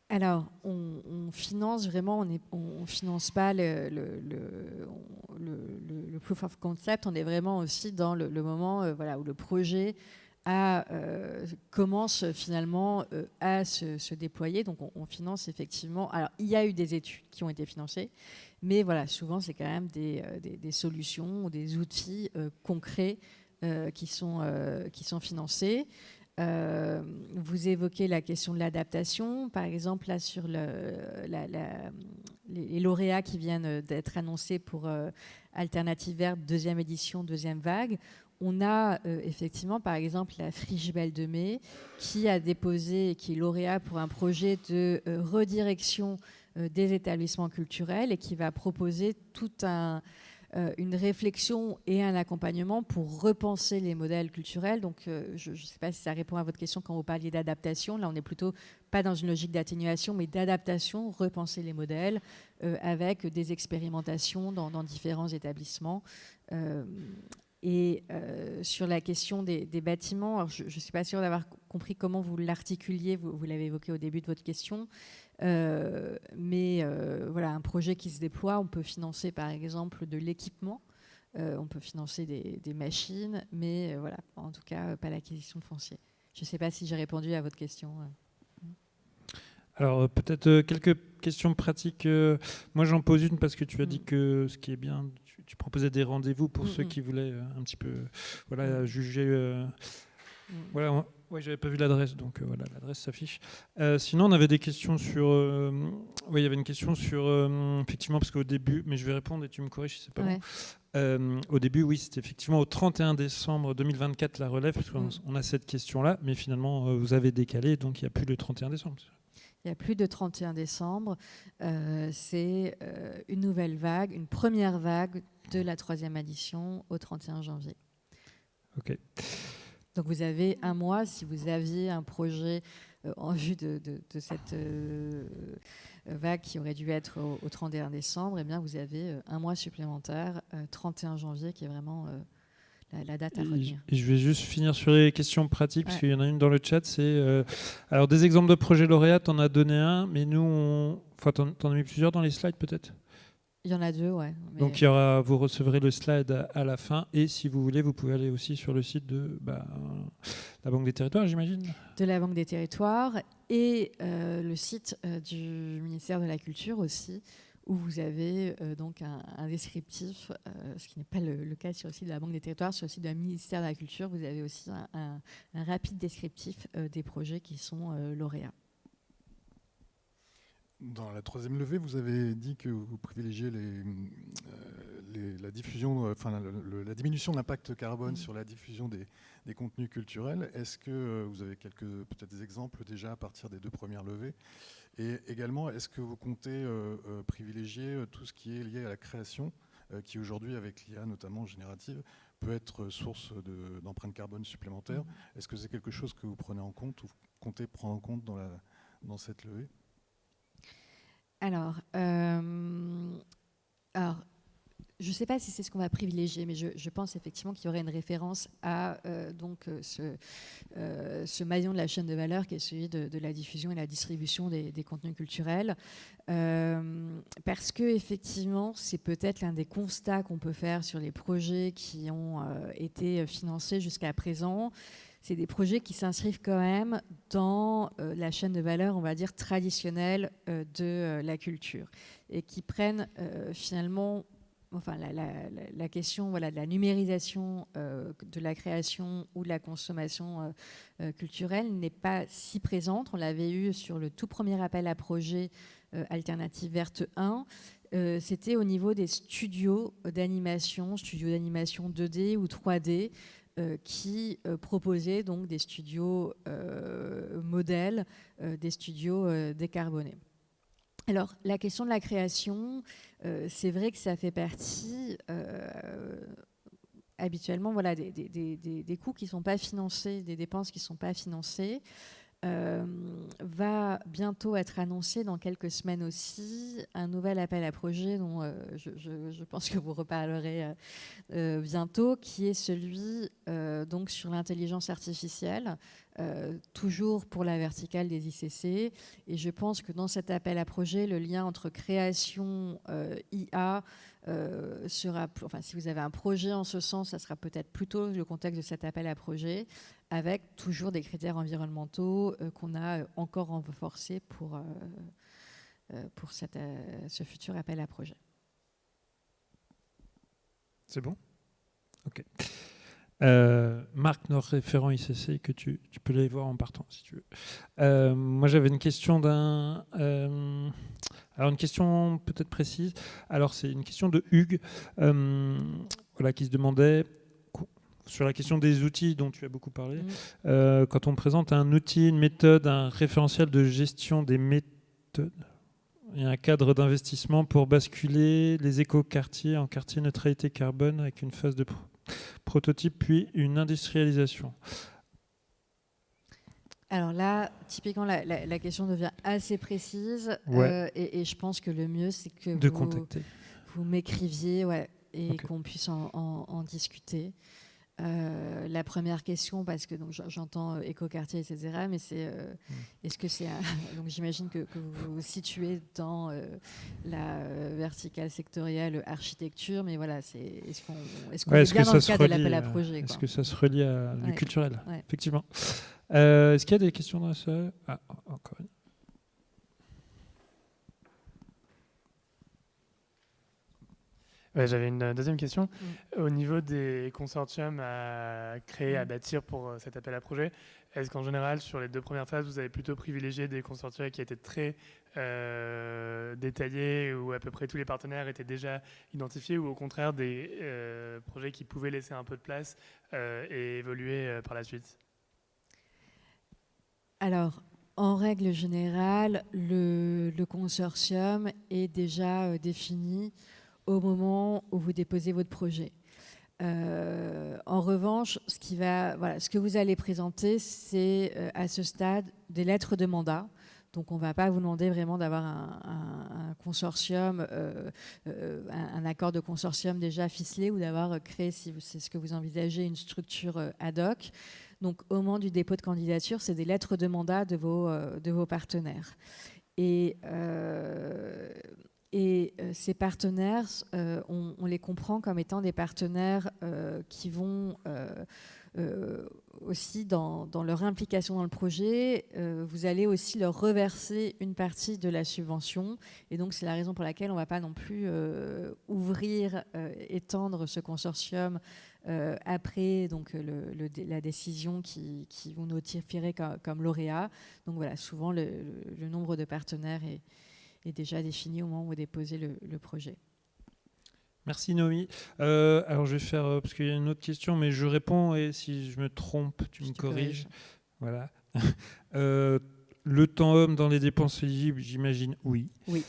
Alors, on finance vraiment, on finance pas le proof of concept, on est vraiment aussi dans le moment voilà, où le projet commence finalement à se déployer. Donc on finance effectivement. Alors il y a eu des études qui ont été financées, mais voilà, souvent c'est quand même des solutions ou des outils concrets qui sont financés. Vous évoquez la question de l'adaptation, par exemple là sur les lauréats qui viennent d'être annoncés pour Alternativers 2e édition, 2e vague. On a effectivement par exemple la Friche Belle de Mai qui a déposé, qui est lauréat pour un projet de redirection des établissements culturels et qui va proposer une réflexion et un accompagnement pour repenser les modèles culturels. Donc, je ne sais pas si ça répond à votre question quand vous parliez d'adaptation. Là, on n'est plutôt pas dans une logique d'atténuation, mais d'adaptation, repenser les modèles avec des expérimentations dans différents établissements. Et sur la question des bâtiments, alors je ne suis pas sûre d'avoir compris comment vous l'articuliez, vous l'avez évoqué au début de votre question. Mais voilà, un projet qui se déploie, on peut financer par exemple de l'équipement, on peut financer des machines, mais voilà, en tout cas pas l'acquisition de foncier. Je ne sais pas si j'ai répondu à votre question. Alors peut-être quelques questions pratiques. Moi j'en pose une parce que tu as dit que ce qui est bien, tu proposais des rendez-vous pour ceux qui voulaient un petit peu juger. Voilà, ouais, j'avais pas vu l'adresse, donc voilà, l'adresse s'affiche. Sinon, on avait des questions sur... il y avait une question sur... effectivement, parce qu'au début, mais je vais répondre et tu me corriges si c'est pas bon. Au début, oui, c'était effectivement au 31 décembre 2024 la relève, parce qu'on a cette question-là, mais finalement, vous avez décalé, donc il n'y a plus le 31 décembre. Il n'y a plus de 31 décembre. C'est une nouvelle vague, une première vague de la 3e édition au 31 janvier. Ok. Donc vous avez un mois si vous aviez un projet en vue de vague qui aurait dû être au 31 décembre, eh bien, vous avez un mois supplémentaire, 31 janvier, qui est vraiment la date à retenir. Et je vais juste finir sur les questions pratiques, parce Ouais. qu'il y en a une dans le chat. C'est alors des exemples de projets lauréats, t'en as donné un, mais nous, enfin, t'en as mis plusieurs dans les slides peut-être. Il y en a deux, ouais. Mais Donc vous recevrez le slide à la fin, et si vous voulez, vous pouvez aller aussi sur le site de la Banque des Territoires, j'imagine. de la Banque des Territoires et le site du ministère de la Culture aussi, où vous avez donc un descriptif, ce qui n'est pas le cas sur le site de la Banque des Territoires. Sur le site du ministère de la Culture, vous avez aussi un rapide descriptif des projets qui sont lauréats. Dans la troisième levée, vous avez dit que vous privilégiez la diffusion, la diminution de l'impact carbone sur la diffusion des contenus culturels. Est-ce que vous avez peut-être des exemples déjà à partir des 2 premières levées? Et également, est-ce que vous comptez privilégier tout ce qui est lié à la création, qui aujourd'hui, avec l'IA notamment générative, peut être source d'empreinte carbone supplémentaire? Est-ce que c'est quelque chose que vous prenez en compte ou vous comptez prendre en compte dans cette levée? Alors, je ne sais pas si c'est ce qu'on va privilégier, mais je pense effectivement qu'il y aurait une référence à ce maillon de la chaîne de valeur qui est celui de la diffusion et la distribution des contenus culturels. Parce que effectivement, c'est peut-être l'un des constats qu'on peut faire sur les projets qui ont été financés jusqu'à présent. C'est des projets qui s'inscrivent quand même dans la chaîne de valeur, on va dire, traditionnelle de la culture et qui prennent finalement la question de la numérisation de la création ou de la consommation culturelle n'est pas si présente. On l'avait eu sur le tout premier appel à projet Alternative Verte 1. C'était au niveau des studios d'animation 2D ou 3D, qui proposaient donc des studios modèles, des studios décarbonés. Alors, la question de la création, c'est vrai que ça fait partie habituellement des coûts qui ne sont pas financés, des dépenses qui ne sont pas financées. Va bientôt être annoncé dans quelques semaines aussi un nouvel appel à projet dont je pense que vous reparlerez bientôt, qui est celui donc sur l'intelligence artificielle, toujours pour la verticale des ICC. Et je pense que dans cet appel à projet, le lien entre création, IA, sera, enfin, si vous avez un projet en ce sens, ça sera peut-être plutôt le contexte de cet appel à projet, avec toujours des critères environnementaux qu'on a encore renforcés pour ce futur appel à projet. C'est bon? Ok. Marc, notre référent ICC, que tu peux aller voir en partant si tu veux. Moi, j'avais une question alors une question peut-être précise. Alors, c'est une question de Hugues, qui se demandait sur la question des outils dont tu as beaucoup parlé. Quand on présente un outil, une méthode, un référentiel de gestion des méthodes et un cadre d'investissement pour basculer les écoquartiers en quartier neutralité carbone avec une phase de prototype puis une industrialisation. Alors là, typiquement, la question devient assez précise, et je pense que le mieux, c'est que vous m'écriviez et qu'on puisse en discuter. La première question, parce que donc, j'entends écoquartier, etc., mais c'est est-ce que c'est donc j'imagine que vous vous situez dans la verticale sectorielle architecture, mais voilà, est-ce qu'on est bien dans le cadre de l'appel à projet, est-ce que ça se relie à du culturel, effectivement. Est-ce qu'il y a des questions dans la salle? Encore une. J'avais une deuxième question. Au niveau des consortiums à créer, à bâtir pour cet appel à projet, est-ce qu'en général, sur les 2 premières phases, vous avez plutôt privilégié des consortiums qui étaient très détaillés, où à peu près tous les partenaires étaient déjà identifiés, ou au contraire des projets qui pouvaient laisser un peu de place et évoluer par la suite? Alors, en règle générale, le consortium est déjà défini au moment où vous déposez votre projet. En revanche, ce que vous allez présenter, c'est à ce stade des lettres de mandat Donc on ne va pas vous demander vraiment d'avoir un consortium, un accord de consortium déjà ficelé, ou d'avoir créé, si c'est ce que vous envisagez, une structure ad hoc. Donc au moment du dépôt de candidature, c'est des lettres de mandat de vos partenaires. Et ces partenaires, on les comprend comme étant des partenaires qui vont aussi, dans leur implication dans le projet, vous allez aussi leur reverser une partie de la subvention. Et donc, c'est la raison pour laquelle on ne va pas non plus étendre ce consortium après donc, la décision qui vous notifierait comme lauréat. Donc voilà, souvent, le nombre de partenaires est déjà défini au moment où vous déposez le projet. Merci Noémie. Alors je vais faire, parce qu'il y a une autre question, mais je réponds et si je me trompe, tu me corriges. Voilà. Le temps homme dans les dépenses éligibles, j'imagine oui. Oui.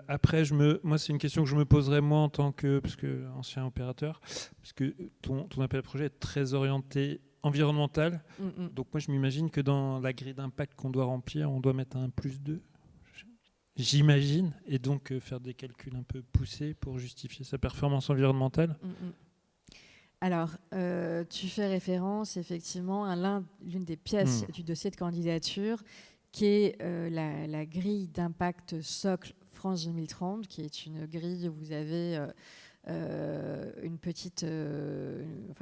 Après, moi c'est une question que je me poserais moi en tant que, parce que ancien opérateur, parce que ton appel à projet est très orienté environnemental. Donc moi je m'imagine que dans la grille d'impact qu'on doit remplir, on doit mettre un +2. J'imagine, et donc faire des calculs un peu poussés pour justifier sa performance environnementale. Alors, tu fais référence effectivement à l'une des pièces du dossier de candidature, qui est la grille d'impact socle France 2030, qui est une grille où vous avez une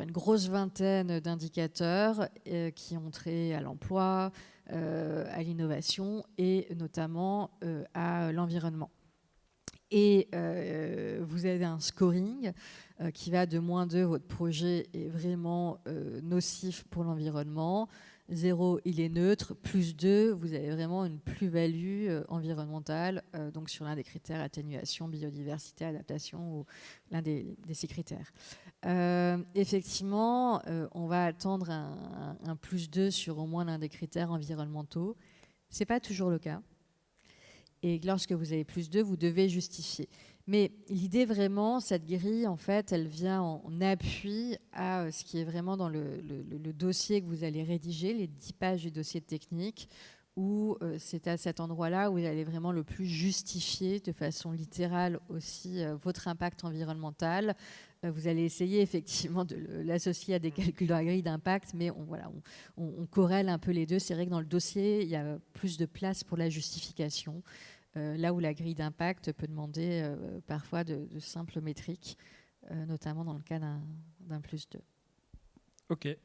grosse vingtaine d'indicateurs qui ont trait à l'emploi, à l'innovation et notamment à l'environnement. Et vous avez un scoring qui va de -2, votre projet est vraiment nocif pour l'environnement. 0, il est neutre. +2, vous avez vraiment une plus-value environnementale, donc sur l'un des critères atténuation, biodiversité, adaptation, ou l'un des 6 critères. Effectivement, on va attendre un +2 sur au moins l'un des critères environnementaux. Ce n'est pas toujours le cas. Et lorsque vous avez +2, vous devez justifier. Mais l'idée vraiment, cette grille, en fait, elle vient en appui à ce qui est vraiment dans le dossier que vous allez rédiger, les 10 pages du dossier technique, où c'est à cet endroit-là où vous allez vraiment le plus justifier de façon littérale aussi votre impact environnemental. Vous allez essayer effectivement de l'associer à des calculs de la grille d'impact, mais on corrèle un peu les deux. C'est vrai que dans le dossier, il y a plus de place pour la justification. Là où la grille d'impact peut demander parfois de simples métriques, notamment dans le cas d'un +2. Ok.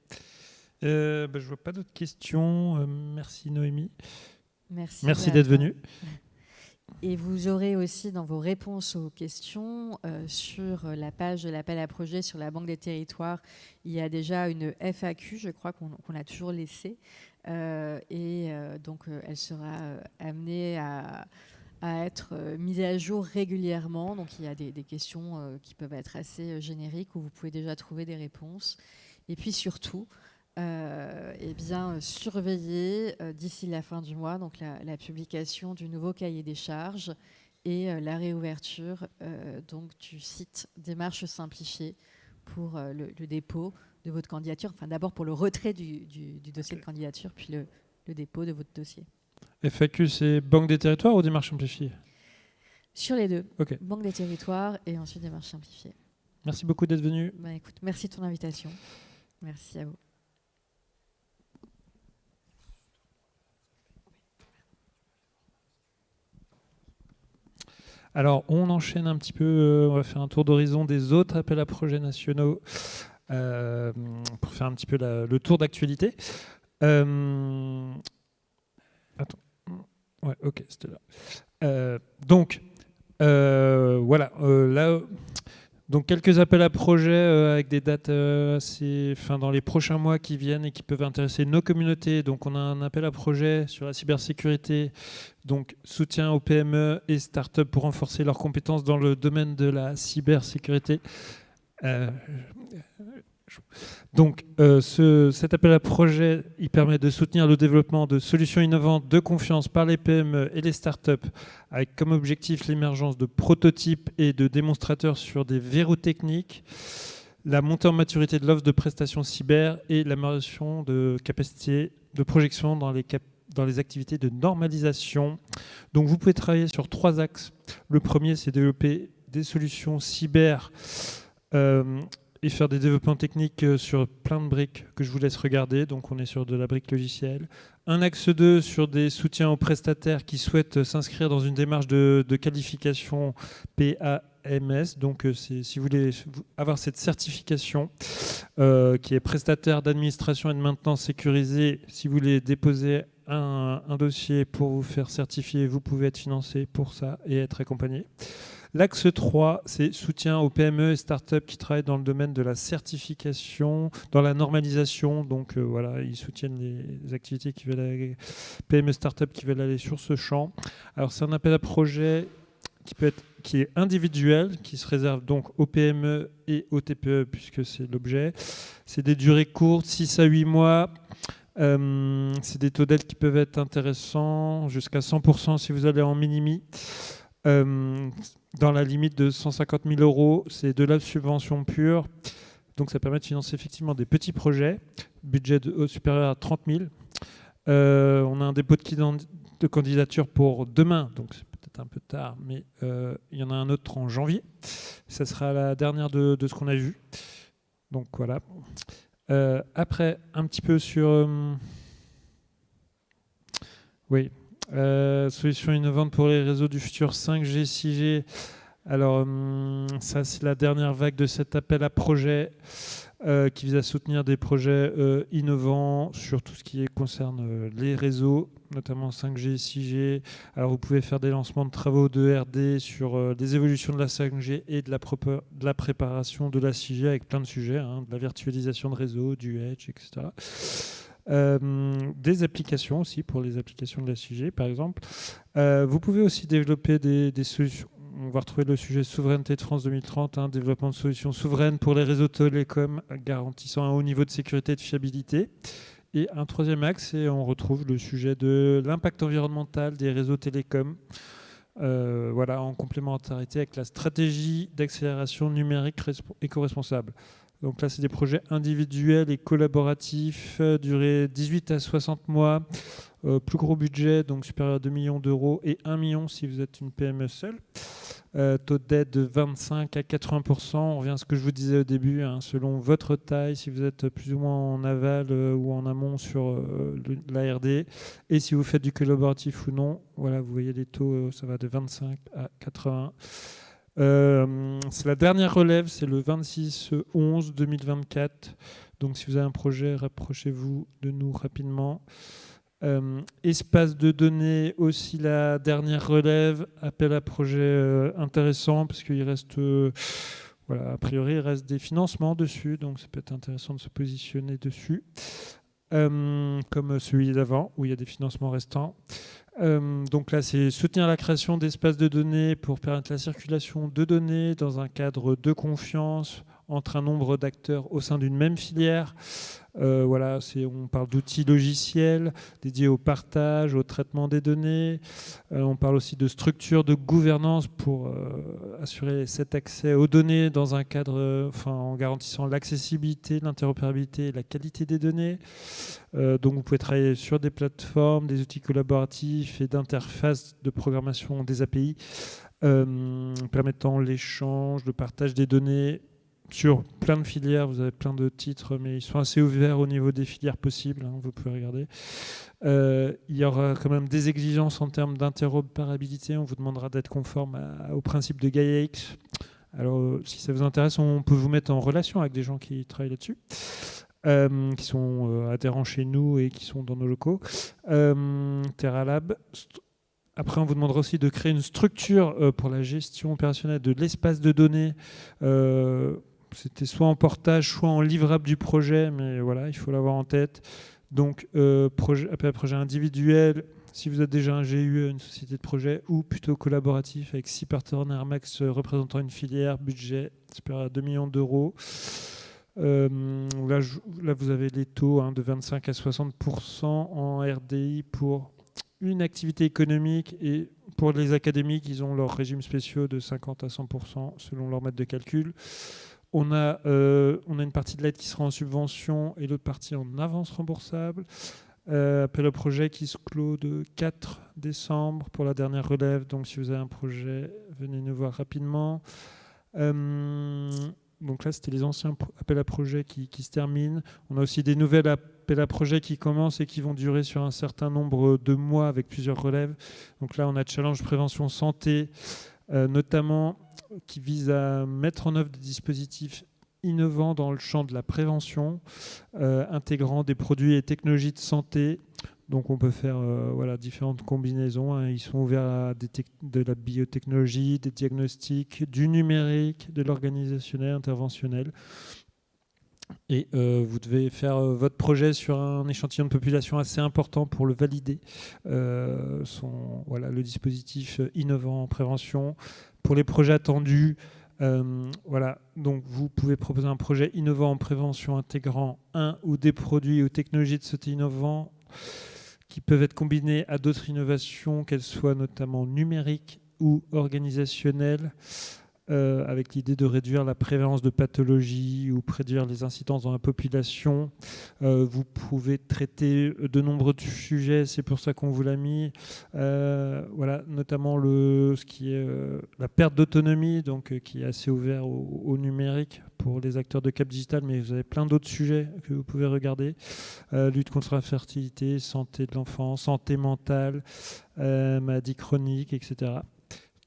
Je ne vois pas d'autres questions. Merci Noémie. Merci d'être venue. Et vous aurez aussi dans vos réponses aux questions, sur la page de l'appel à projet sur la Banque des territoires, il y a déjà une FAQ, je crois qu'on a toujours laissée. Donc elle sera amenée à être mise à jour régulièrement. Donc il y a des questions qui peuvent être assez génériques où vous pouvez déjà trouver des réponses. Et puis surtout, surveiller d'ici la fin du mois donc la publication du nouveau cahier des charges et la réouverture donc du site Démarches simplifiées pour le dépôt de votre candidature. Enfin, d'abord pour le retrait du dossier de candidature, puis le dépôt de votre dossier. FAQ, c'est Banque des territoires ou Démarches simplifiées ? Sur les deux. Okay. Banque des territoires et ensuite Démarches simplifiées. Merci beaucoup d'être venu. Écoute, merci de ton invitation. Merci à vous. Alors, on enchaîne un petit peu, on va faire un tour d'horizon des autres appels à projets nationaux pour faire un petit peu le tour d'actualité. Attends. Ouais, ok, c'était là. Voilà. Là, donc, quelques appels à projets avec des dates dans les prochains mois qui viennent et qui peuvent intéresser nos communautés. Donc, on a un appel à projet sur la cybersécurité, donc soutien aux PME et startups pour renforcer leurs compétences dans le domaine de la cybersécurité. Donc, cet appel à projet, il permet de soutenir le développement de solutions innovantes de confiance par les PME et les startups, avec comme objectif l'émergence de prototypes et de démonstrateurs sur des verrous techniques, la montée en maturité de l'offre de prestations cyber et l'amélioration de capacité de projection dans dans les activités de normalisation. Donc vous pouvez travailler sur 3 axes. Le premier, c'est développer des solutions cyber et faire des développements techniques sur plein de briques que je vous laisse regarder. Donc on est sur de la brique logicielle. Un axe 2 sur des soutiens aux prestataires qui souhaitent s'inscrire dans une démarche de qualification PAMS. Donc si vous voulez avoir cette certification qui est prestataire d'administration et de maintenance sécurisée, si vous voulez déposer un dossier pour vous faire certifier, vous pouvez être financé pour ça et être accompagné. L'axe 3, c'est soutien aux PME et startups qui travaillent dans le domaine de la certification, dans la normalisation. Donc voilà, ils soutiennent les activités qui veulent aller, PME, startups qui veulent aller sur ce champ. Alors c'est un appel à projet qui est individuel, qui se réserve donc aux PME et aux TPE puisque c'est l'objet. C'est des durées courtes, 6 à 8 mois. C'est des taux d'aide qui peuvent être intéressants, jusqu'à 100% si vous allez en minimi. Dans la limite de 150 000 €, c'est de la subvention pure. Donc ça permet de financer effectivement des petits projets, budget supérieur à 30 000. On a un dépôt de candidature pour demain, donc c'est peut-être un peu tard, mais il y en a un autre en janvier. Ça sera la dernière de ce qu'on a vu. Donc voilà. Après, un petit peu sur... oui. Solutions innovantes pour les réseaux du futur 5G, 6G. Alors, ça, c'est la dernière vague de cet appel à projet qui vise à soutenir des projets innovants sur tout ce qui concerne les réseaux, notamment 5G, 6G. Alors, vous pouvez faire des lancements de travaux de R&D sur des évolutions de la 5G et de la préparation de la 6G avec plein de sujets, de la virtualisation de réseaux, du edge, etc. Des applications aussi pour les applications de la 6G par exemple. Vous pouvez aussi développer des solutions. On va retrouver le sujet souveraineté de France 2030, développement de solutions souveraines pour les réseaux télécoms garantissant un haut niveau de sécurité et de fiabilité. Et un troisième axe, et on retrouve le sujet de l'impact environnemental des réseaux télécoms. Voilà, en complémentarité avec la stratégie d'accélération numérique éco-responsable. Donc là, c'est des projets individuels et collaboratifs, durée 18 à 60 mois, plus gros budget, donc supérieur à 2 millions d'euros et 1 million si vous êtes une PME seule. Taux d'aide de 25 à 80%. On revient à ce que je vous disais au début, selon votre taille, si vous êtes plus ou moins en aval ou en amont sur la R&D. Et si vous faites du collaboratif ou non, voilà, vous voyez les taux, ça va de 25 à 80. C'est la dernière relève, c'est le 26/11/2024. Donc si vous avez un projet, rapprochez-vous de nous rapidement. Espace de données, aussi la dernière relève, appel à projet intéressant parce qu'il reste, a priori, il reste des financements dessus, donc ça peut être intéressant de se positionner dessus, comme celui d'avant où il y a des financements restants. Donc là, c'est soutenir la création d'espaces de données pour permettre la circulation de données dans un cadre de confiance entre un nombre d'acteurs au sein d'une même filière. On parle d'outils logiciels dédiés au partage, au traitement des données. On parle aussi de structures de gouvernance pour assurer cet accès aux données dans un cadre, en garantissant l'accessibilité, l'interopérabilité et la qualité des données. Donc vous pouvez travailler sur des plateformes, des outils collaboratifs et d'interfaces de programmation des API permettant l'échange, le partage des données sur plein de filières. Vous avez plein de titres, mais ils sont assez ouverts au niveau des filières possibles, vous pouvez regarder. Il y aura quand même des exigences en termes d'interopérabilité. On vous demandera d'être conforme au principe de Gaia-X. Alors, si ça vous intéresse, on peut vous mettre en relation avec des gens qui travaillent là-dessus, qui sont adhérents chez nous et qui sont dans nos locaux. TerraLab. Après, on vous demandera aussi de créer une structure pour la gestion opérationnelle de l'espace de données. C'était soit en portage, soit en livrable du projet, mais voilà, il faut l'avoir en tête. Donc, projet individuel, si vous êtes déjà un GUE, une société de projet, ou plutôt collaboratif avec 6 partenaires max représentant une filière, budget supérieur à 2 millions d'euros. Là, vous avez les taux de 25 à 60% en RDI pour une activité économique, et pour les académiques, ils ont leurs régimes spéciaux de 50 à 100% selon leur mètre de calcul. On a une partie de l'aide qui sera en subvention et l'autre partie en avance remboursable. Appel au projet qui se clôt le 4 décembre pour la dernière relève. Donc si vous avez un projet, venez nous voir rapidement. Donc là, c'était les anciens appels à projets qui se terminent. On a aussi des nouvelles appels à projets qui commencent et qui vont durer sur un certain nombre de mois avec plusieurs relèves. Donc là, on a Challenge Prévention Santé, notamment qui vise à mettre en œuvre des dispositifs innovants dans le champ de la prévention, intégrant des produits et technologies de santé. Donc on peut faire différentes combinaisons. Ils sont ouverts à de la biotechnologie, des diagnostics, du numérique, de l'organisationnel, interventionnel. Et vous devez faire votre projet sur un échantillon de population assez important pour le valider. Le dispositif innovant en prévention. Pour les projets attendus, donc vous pouvez proposer un projet innovant en prévention intégrant un ou des produits ou technologies de santé innovants qui peuvent être combinés à d'autres innovations, qu'elles soient notamment numériques ou organisationnelles, avec l'idée de réduire la prévalence de pathologies ou prédire les incidences dans la population. Vous pouvez traiter de nombreux sujets, c'est pour ça qu'on vous l'a mis. Notamment ce qui est la perte d'autonomie, donc qui est assez ouvert au numérique pour les acteurs de Cap Digital, mais vous avez plein d'autres sujets que vous pouvez regarder. Lutte contre la fertilité, santé de l'enfant, santé mentale, maladies chroniques, etc.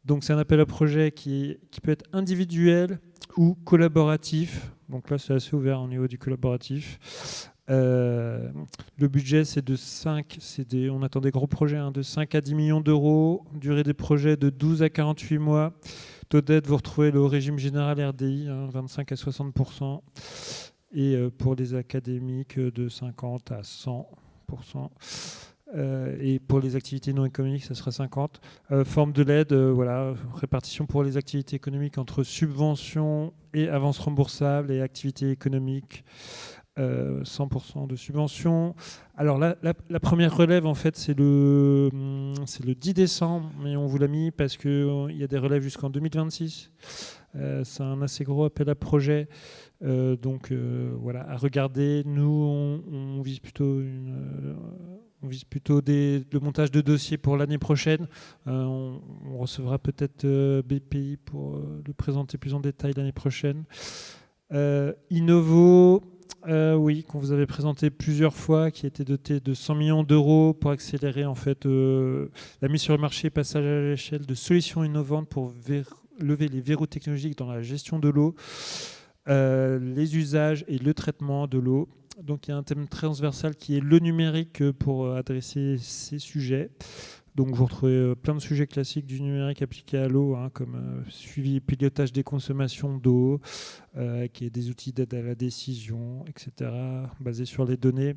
Donc c'est un appel à projet qui peut être individuel ou collaboratif. Donc là, c'est assez ouvert au niveau du collaboratif. Le budget, c'est de 5, on attend des gros projets, de 5 à 10 millions d'euros. Durée des projets de 12 à 48 mois. Taux d'aide, vous retrouvez le régime général RDI, 25 à 60%. Et pour les académiques, de 50 à 100%. Et pour les activités non économiques, ça sera 50. Forme de l'aide, répartition pour les activités économiques entre subventions et avances remboursables et activités économiques, 100% de subventions. Alors la première relève, en fait, c'est le 10 décembre, mais on vous l'a mis parce qu'il y a des relèves jusqu'en 2026. C'est un assez gros appel à projet. À regarder. Nous, on vise plutôt le montage de dossiers pour l'année prochaine. On recevra peut-être BPI pour le présenter plus en détail l'année prochaine. Innovo, qu'on vous avait présenté plusieurs fois, qui a été doté de 100 millions d'euros pour accélérer en fait la mise sur le marché, passage à l'échelle de solutions innovantes pour lever les verrous technologiques dans la gestion de l'eau, les usages et le traitement de l'eau. Donc il y a un thème transversal qui est le numérique pour adresser ces sujets. Donc vous retrouvez plein de sujets classiques du numérique appliqué à l'eau, comme suivi et pilotage des consommations d'eau, qui est des outils d'aide à la décision, etc., basés sur les données,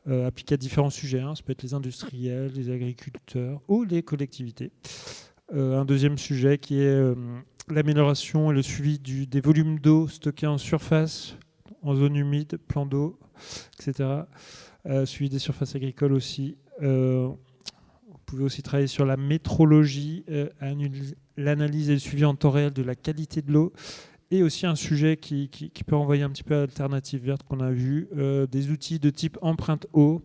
appliqués à différents sujets. Ça peut être les industriels, les agriculteurs ou les collectivités. Un deuxième sujet qui est l'amélioration et le suivi des volumes d'eau stockés en surface, en zone humide, plan d'eau, etc. Suivi des surfaces agricoles aussi. Vous pouvez aussi travailler sur la métrologie, l'analyse et le suivi en temps réel de la qualité de l'eau. Et aussi un sujet qui peut envoyer un petit peu à l'alternative verte qu'on a vu, des outils de type empreinte eau.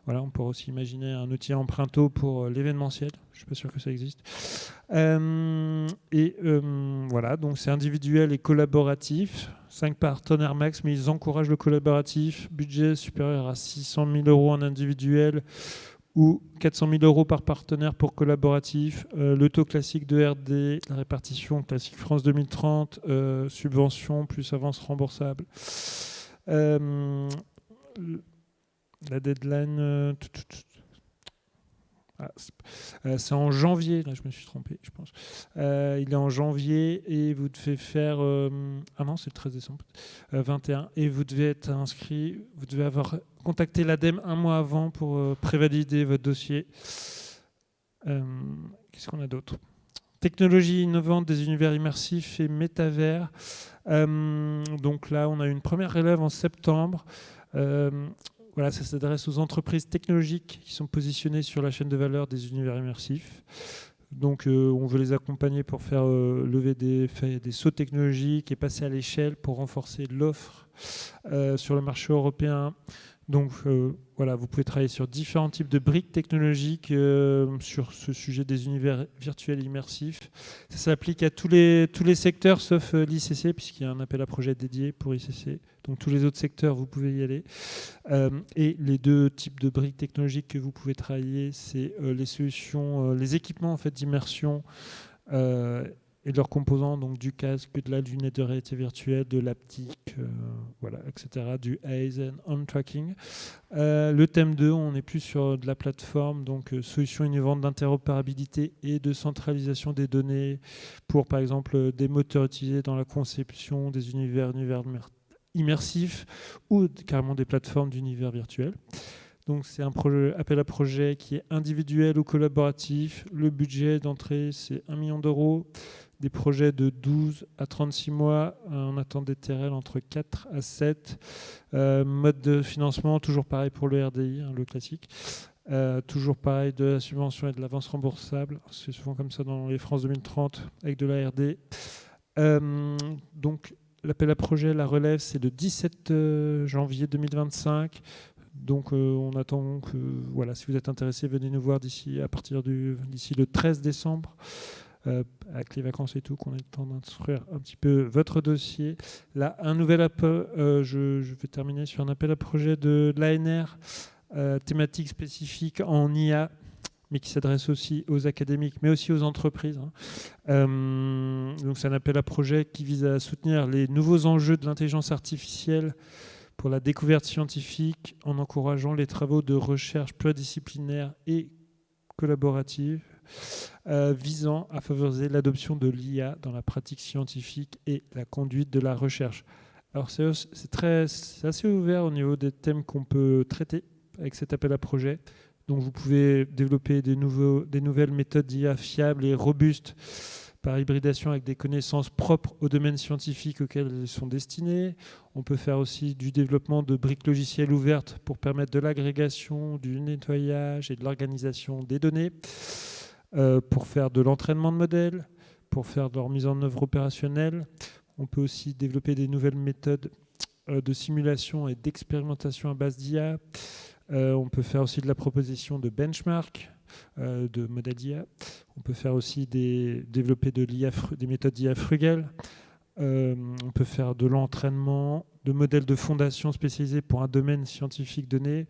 Voilà, on pourrait aussi imaginer un outil empreinte eau pour l'événementiel. Je ne suis pas sûr que ça existe. Donc c'est individuel et collaboratif. 5 partenaires max, mais ils encouragent le collaboratif. Budget supérieur à 600 000 euros en individuel ou 400 000 euros par partenaire pour collaboratif. Le taux classique de RD, la répartition classique France 2030, subvention plus avance remboursable. La deadline, c'est en janvier, là je me suis trompé, je pense. Il est en janvier et vous devez faire... c'est le 13 décembre, 21. Et vous devez être inscrit, vous devez avoir contacté l'ADEME un mois avant pour prévalider votre dossier. Qu'est-ce qu'on a d'autre ? Technologie innovante des univers immersifs et métavers. Donc là, on a une première relève en septembre. Ça s'adresse aux entreprises technologiques qui sont positionnées sur la chaîne de valeur des univers immersifs. Donc, on veut les accompagner pour faire lever des sauts technologiques et passer à l'échelle pour renforcer l'offre sur le marché européen, Donc voilà, vous pouvez travailler sur différents types de briques technologiques sur ce sujet des univers virtuels immersifs. Ça s'applique à tous les secteurs sauf l'ICC, puisqu'il y a un appel à projet dédié pour ICC. Donc tous les autres secteurs, vous pouvez y aller. Et les deux types de briques technologiques que vous pouvez travailler, c'est les solutions, les équipements en fait, d'immersion et de leurs composants, donc du casque, de la lunette de réalité virtuelle, de l'haptique, voilà, etc., du eyes and hand tracking. Le thème 2, on est plus sur de la plateforme, donc solutions innovantes d'interopérabilité et de centralisation des données pour, par exemple, des moteurs utilisés dans la conception des univers immersifs ou carrément des plateformes d'univers virtuels. Donc c'est un appel à projet qui est individuel ou collaboratif. Le budget d'entrée, c'est 1 million d'euros. Des projets de 12 à 36 mois. On attend des TRL entre 4 à 7. Mode de financement, toujours pareil pour le RDI, le classique. Toujours pareil, de la subvention et de l'avance remboursable. C'est souvent comme ça dans les France 2030 avec de la RD. Donc l'appel à projet, la relève, c'est le 17 janvier 2025. Donc on attend que, voilà, si vous êtes intéressé, venez nous voir d'ici le 13 décembre, avec les vacances et tout, qu'on ait le temps d'instruire un petit peu votre dossier. Là, un nouvel appel, je vais terminer sur un appel à projet de l'ANR, thématique spécifique en IA, mais qui s'adresse aussi aux académiques, mais aussi aux entreprises. Donc c'est un appel à projet qui vise à soutenir les nouveaux enjeux de l'intelligence artificielle pour la découverte scientifique en encourageant les travaux de recherche pluridisciplinaire et collaborative visant à favoriser l'adoption de l'IA dans la pratique scientifique et la conduite de la recherche. Alors c'est assez ouvert au niveau des thèmes qu'on peut traiter avec cet appel à projet. Donc vous pouvez développer des nouvelles méthodes d'IA fiables et robustes par hybridation avec des connaissances propres au domaine scientifique auquel elles sont destinées. On peut faire aussi du développement de briques logicielles ouvertes pour permettre de l'agrégation, du nettoyage et de l'organisation des données, pour faire de l'entraînement de modèles, pour faire de leur mise en œuvre opérationnelle. On peut aussi développer des nouvelles méthodes de simulation et d'expérimentation à base d'IA. On peut faire aussi de la proposition de benchmark, de modèles d'IA. On peut faire aussi développer des méthodes d'IA frugales. On peut faire de l'entraînement, de modèles de fondation spécialisés pour un domaine scientifique donné.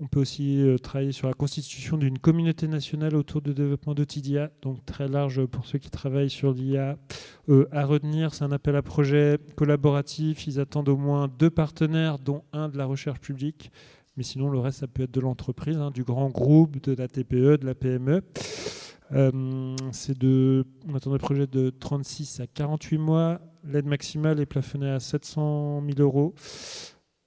On peut aussi travailler sur la constitution d'une communauté nationale autour du développement d'outils d'IA, donc très large pour ceux qui travaillent sur l'IA. À retenir, c'est un appel à projet collaboratif. Ils attendent au moins 2 partenaires, dont un de la recherche publique. Mais sinon, le reste, ça peut être de l'entreprise, du grand groupe, de la TPE, de la PME. On attend des projets de 36 à 48 mois. L'aide maximale est plafonnée à 700 000 euros.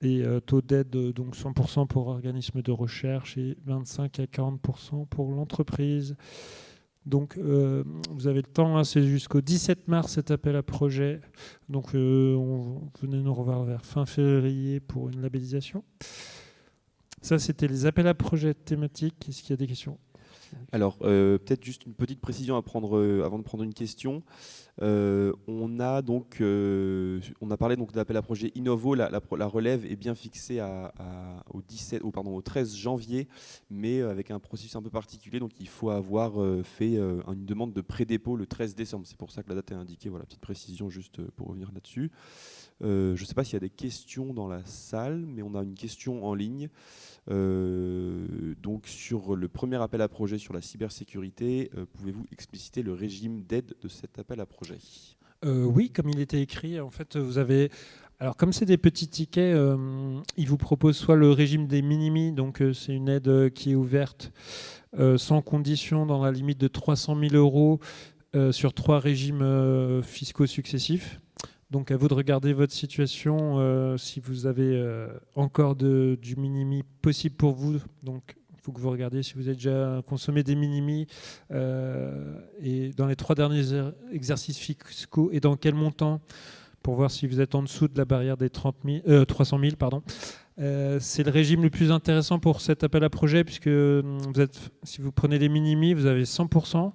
Et taux d'aide, donc 100% pour organismes de recherche et 25 à 40% pour l'entreprise. Donc, vous avez le temps, c'est jusqu'au 17 mars cet appel à projet. Donc, venez nous revoir vers fin février pour une labellisation. Ça, c'était les appels à projets thématiques. Est-ce qu'il y a des questions ? Alors, peut-être juste une petite précision à prendre avant de prendre une question. On a parlé donc d'appel à projet Innovo. La relève est bien fixée au 13 janvier, mais avec un processus un peu particulier. Donc, il faut avoir fait une demande de pré-dépôt le 13 décembre. C'est pour ça que la date est indiquée. Voilà, petite précision juste pour revenir là-dessus. Je ne sais pas s'il y a des questions dans la salle, mais on a une question en ligne. Donc sur le premier appel à projet sur la cybersécurité, pouvez-vous expliciter le régime d'aide de cet appel à projet ? Oui, comme il était écrit, en fait, vous avez... Alors, comme c'est des petits tickets, ils vous proposent soit le régime des minimis, donc c'est une aide qui est ouverte sans condition dans la limite de 300 000 euros sur 3 régimes fiscaux successifs. Donc à vous de regarder votre situation, si vous avez encore du minimi possible pour vous. Donc il faut que vous regardiez si vous avez déjà consommé des minimis et dans les 3 derniers exercices fiscaux et dans quel montant, pour voir si vous êtes en dessous de la barrière des 300 000. C'est le régime le plus intéressant pour cet appel à projet puisque si vous prenez les minimis, vous avez 100%.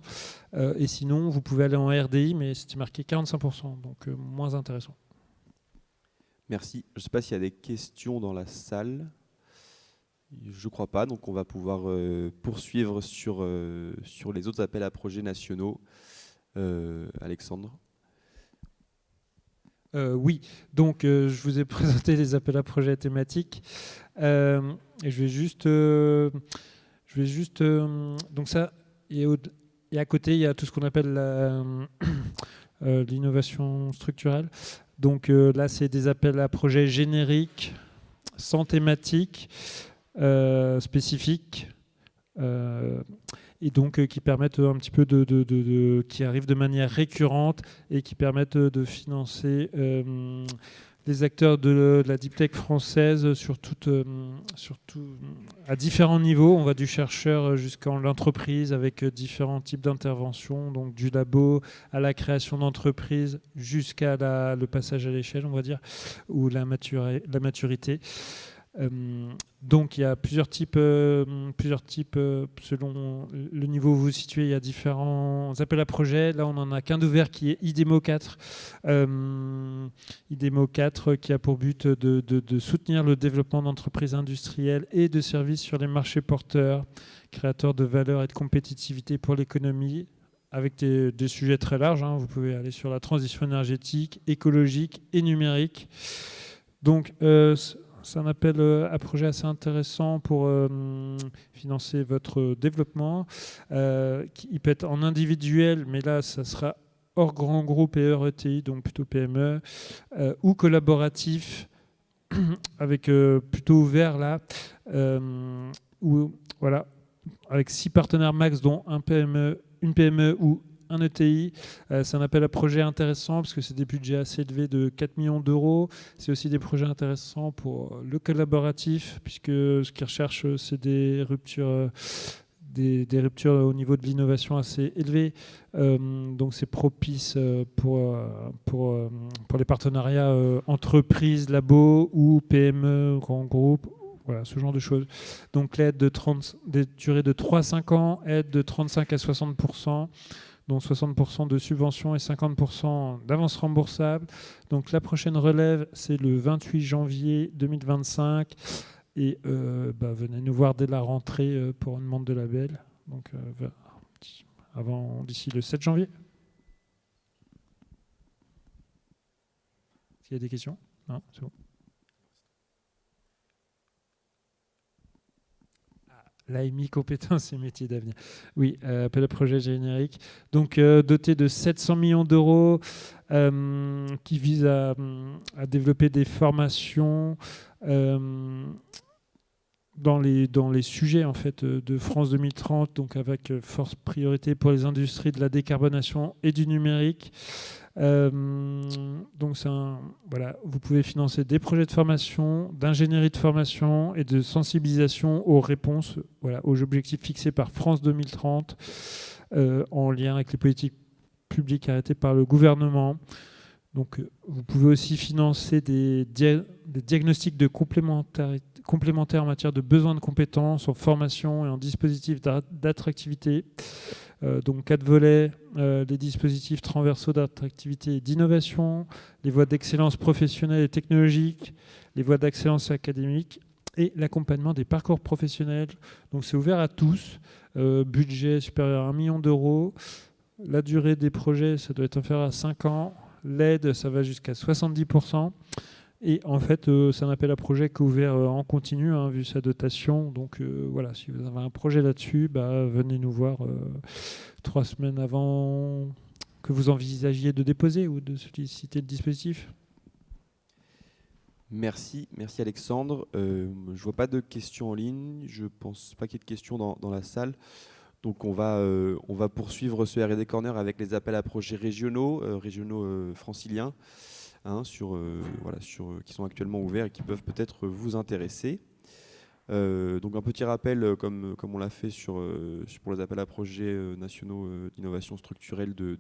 Et sinon, vous pouvez aller en RDI, mais c'était marqué 45%, donc moins intéressant. Merci. Je ne sais pas s'il y a des questions dans la salle. Je ne crois pas, donc on va pouvoir poursuivre sur les autres appels à projets nationaux. Alexandre. Oui, donc je vous ai présenté les appels à projets thématiques. Et je vais juste donc ça, et à côté, il y a tout ce qu'on appelle l'innovation structurelle. Donc là, c'est des appels à projets génériques, sans thématique, spécifiques. Et donc qui permettent un petit peu qui arrivent de manière récurrente et qui permettent de financer les acteurs de la deep tech française surtout à différents niveaux. On va du chercheur jusqu'à l'entreprise avec différents types d'interventions, donc du labo à la création d'entreprise jusqu'à le passage à l'échelle, on va dire, ou la maturité. Donc il y a plusieurs types selon le niveau où vous vous situez. Il y a différents appels à projets. Là, on n'en a qu'un d'ouvert qui est IDEMO 4. IDEMO 4 qui a pour but de soutenir le développement d'entreprises industrielles et de services sur les marchés porteurs, créateurs de valeur et de compétitivité pour l'économie, avec des sujets très larges. Vous pouvez aller sur la transition énergétique, écologique et numérique. Donc c'est un appel à projet assez intéressant pour financer votre développement. Il peut être en individuel, mais là, ça sera hors grand groupe et hors ETI, donc plutôt PME, ou collaboratif, avec plutôt ouvert là, voilà, avec 6 partenaires max, dont une PME ou un ETI. C'est un appel à projet intéressant parce que c'est des budgets assez élevés de 4 millions d'euros. C'est aussi des projets intéressants pour le collaboratif, puisque ce qu'ils recherchent, c'est des ruptures au niveau de l'innovation assez élevées. Donc c'est propice pour les partenariats entreprises, labos ou PME, grands groupes. Voilà, ce genre de choses. Donc l'aide des durées de 3 à 5 ans, aide de 35 à 60%, dont 60% de subventions et 50% d'avance remboursable. Donc la prochaine relève, c'est le 28 janvier 2025. Et venez nous voir dès la rentrée pour une demande de label. Donc d'ici le 7 janvier. S'il y a des questions? Non, c'est bon. L'AMI, compétences et métiers d'avenir. Oui, appel à projet générique. Donc, doté de 700 millions d'euros qui vise à développer des formations dans les sujets en fait, de France 2030, donc avec force priorité pour les industries de la décarbonation et du numérique. Donc vous pouvez financer des projets de formation, d'ingénierie de formation et de sensibilisation aux réponses, aux objectifs fixés par France 2030 en lien avec les politiques publiques arrêtées par le gouvernement. Donc, vous pouvez aussi financer des diagnostics de complémentaires en matière de besoins de compétences, en formation et en dispositifs d'attractivité. Donc 4 volets, les dispositifs transversaux d'attractivité et d'innovation, les voies d'excellence professionnelle et technologique, les voies d'excellence académique et l'accompagnement des parcours professionnels. Donc c'est ouvert à tous, budget supérieur à 1 million d'euros. La durée des projets, ça doit être inférieur à 5 ans. L'aide, ça va jusqu'à 70%. Et en fait, c'est un appel à projet qui est ouvert en continu, vu sa dotation. Donc si vous avez un projet là-dessus, venez nous voir 3 semaines avant que vous envisagiez de déposer ou de solliciter le dispositif. Merci Alexandre. Je ne vois pas de questions en ligne. Je ne pense pas qu'il y ait de questions dans la salle. Donc on va poursuivre ce R&D Corner avec les appels à projets régionaux franciliens, qui sont actuellement ouverts et qui peuvent peut-être vous intéresser. Donc un petit rappel, comme on l'a fait pour les appels à projets nationaux d'innovation structurelle de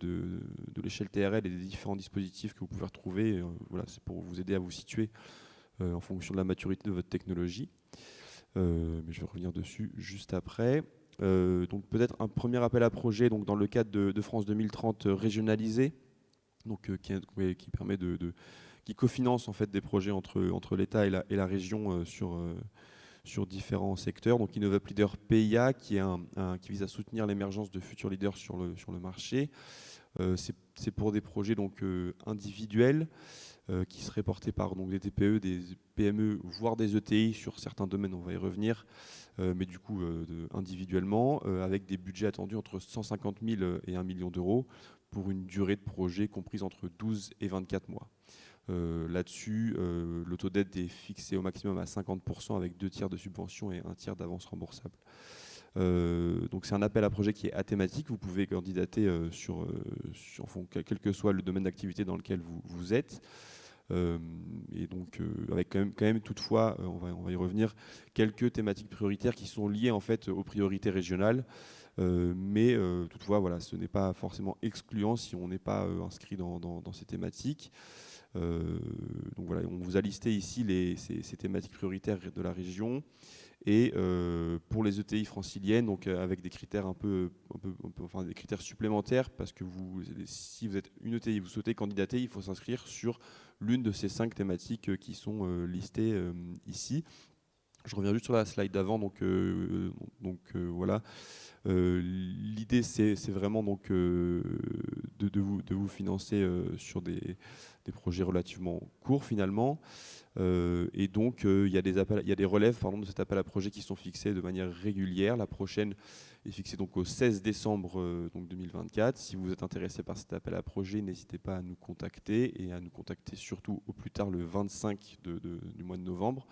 l'échelle TRL et des différents dispositifs que vous pouvez retrouver. C'est pour vous aider à vous situer en fonction de la maturité de votre technologie. Mais je vais revenir dessus juste après. Donc peut-être un premier appel à projet dans le cadre de France 2030 régionalisé, donc qui permet qui cofinance en fait des projets entre l'État et la région sur sur différents secteurs. Donc Innovate Leader PIA, qui vise à soutenir l'émergence de futurs leaders sur le marché. C'est pour des projets donc, individuels qui seraient portés par donc, des TPE, des PME, voire des ETI sur certains domaines, on va y revenir, mais du coup individuellement, avec des budgets attendus entre 150 000 et 1 million d'euros pour une durée de projet comprise entre 12 et 24 mois. Là-dessus, le taux d'aide est fixé au maximum à 50% avec 2 tiers de subvention et 1 tiers d'avance remboursable. Donc c'est un appel à projet qui est athématique. Vous pouvez candidater quel que soit le domaine d'activité dans lequel vous êtes. Et donc avec quand même toutefois, on va y revenir, quelques thématiques prioritaires qui sont liées en fait aux priorités régionales. Mais toutefois, voilà, ce n'est pas forcément excluant si on n'est pas inscrit dans ces thématiques. Donc voilà, on vous a listé ici ces thématiques prioritaires de la région. Et pour les ETI franciliennes, donc avec des critères enfin des critères supplémentaires, parce que si vous êtes une ETI, vous souhaitez candidater, il faut s'inscrire sur l'une de ces 5 thématiques qui sont listées ici. Je reviens juste sur la slide d'avant, donc voilà. L'idée, c'est vraiment donc de vous financer sur des projets relativement courts finalement. Et donc il y a des relèves de cet appel à projet qui sont fixés de manière régulière. La prochaine est fixée donc au 16 décembre donc 2024. Si vous êtes intéressé par cet appel à projet, n'hésitez pas à nous contacter et à nous contacter surtout au plus tard le 25 du mois de novembre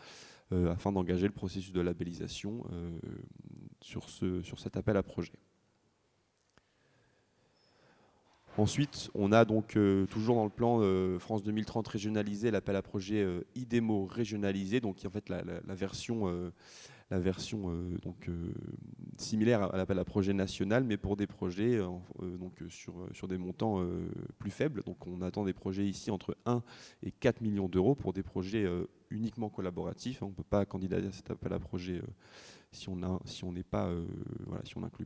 afin d'engager le processus de labellisation sur cet appel à projet. Ensuite, on a donc toujours dans le plan France 2030 régionalisé l'appel à projet IDEMO régionalisé, donc qui est en fait la version donc, similaire à l'appel à projet national, mais pour des projets donc, sur des montants plus faibles. Donc on attend des projets ici entre 1 et 4 millions d'euros pour des projets uniquement collaboratifs. On ne peut pas candidater à cet appel à projet si on n'inclut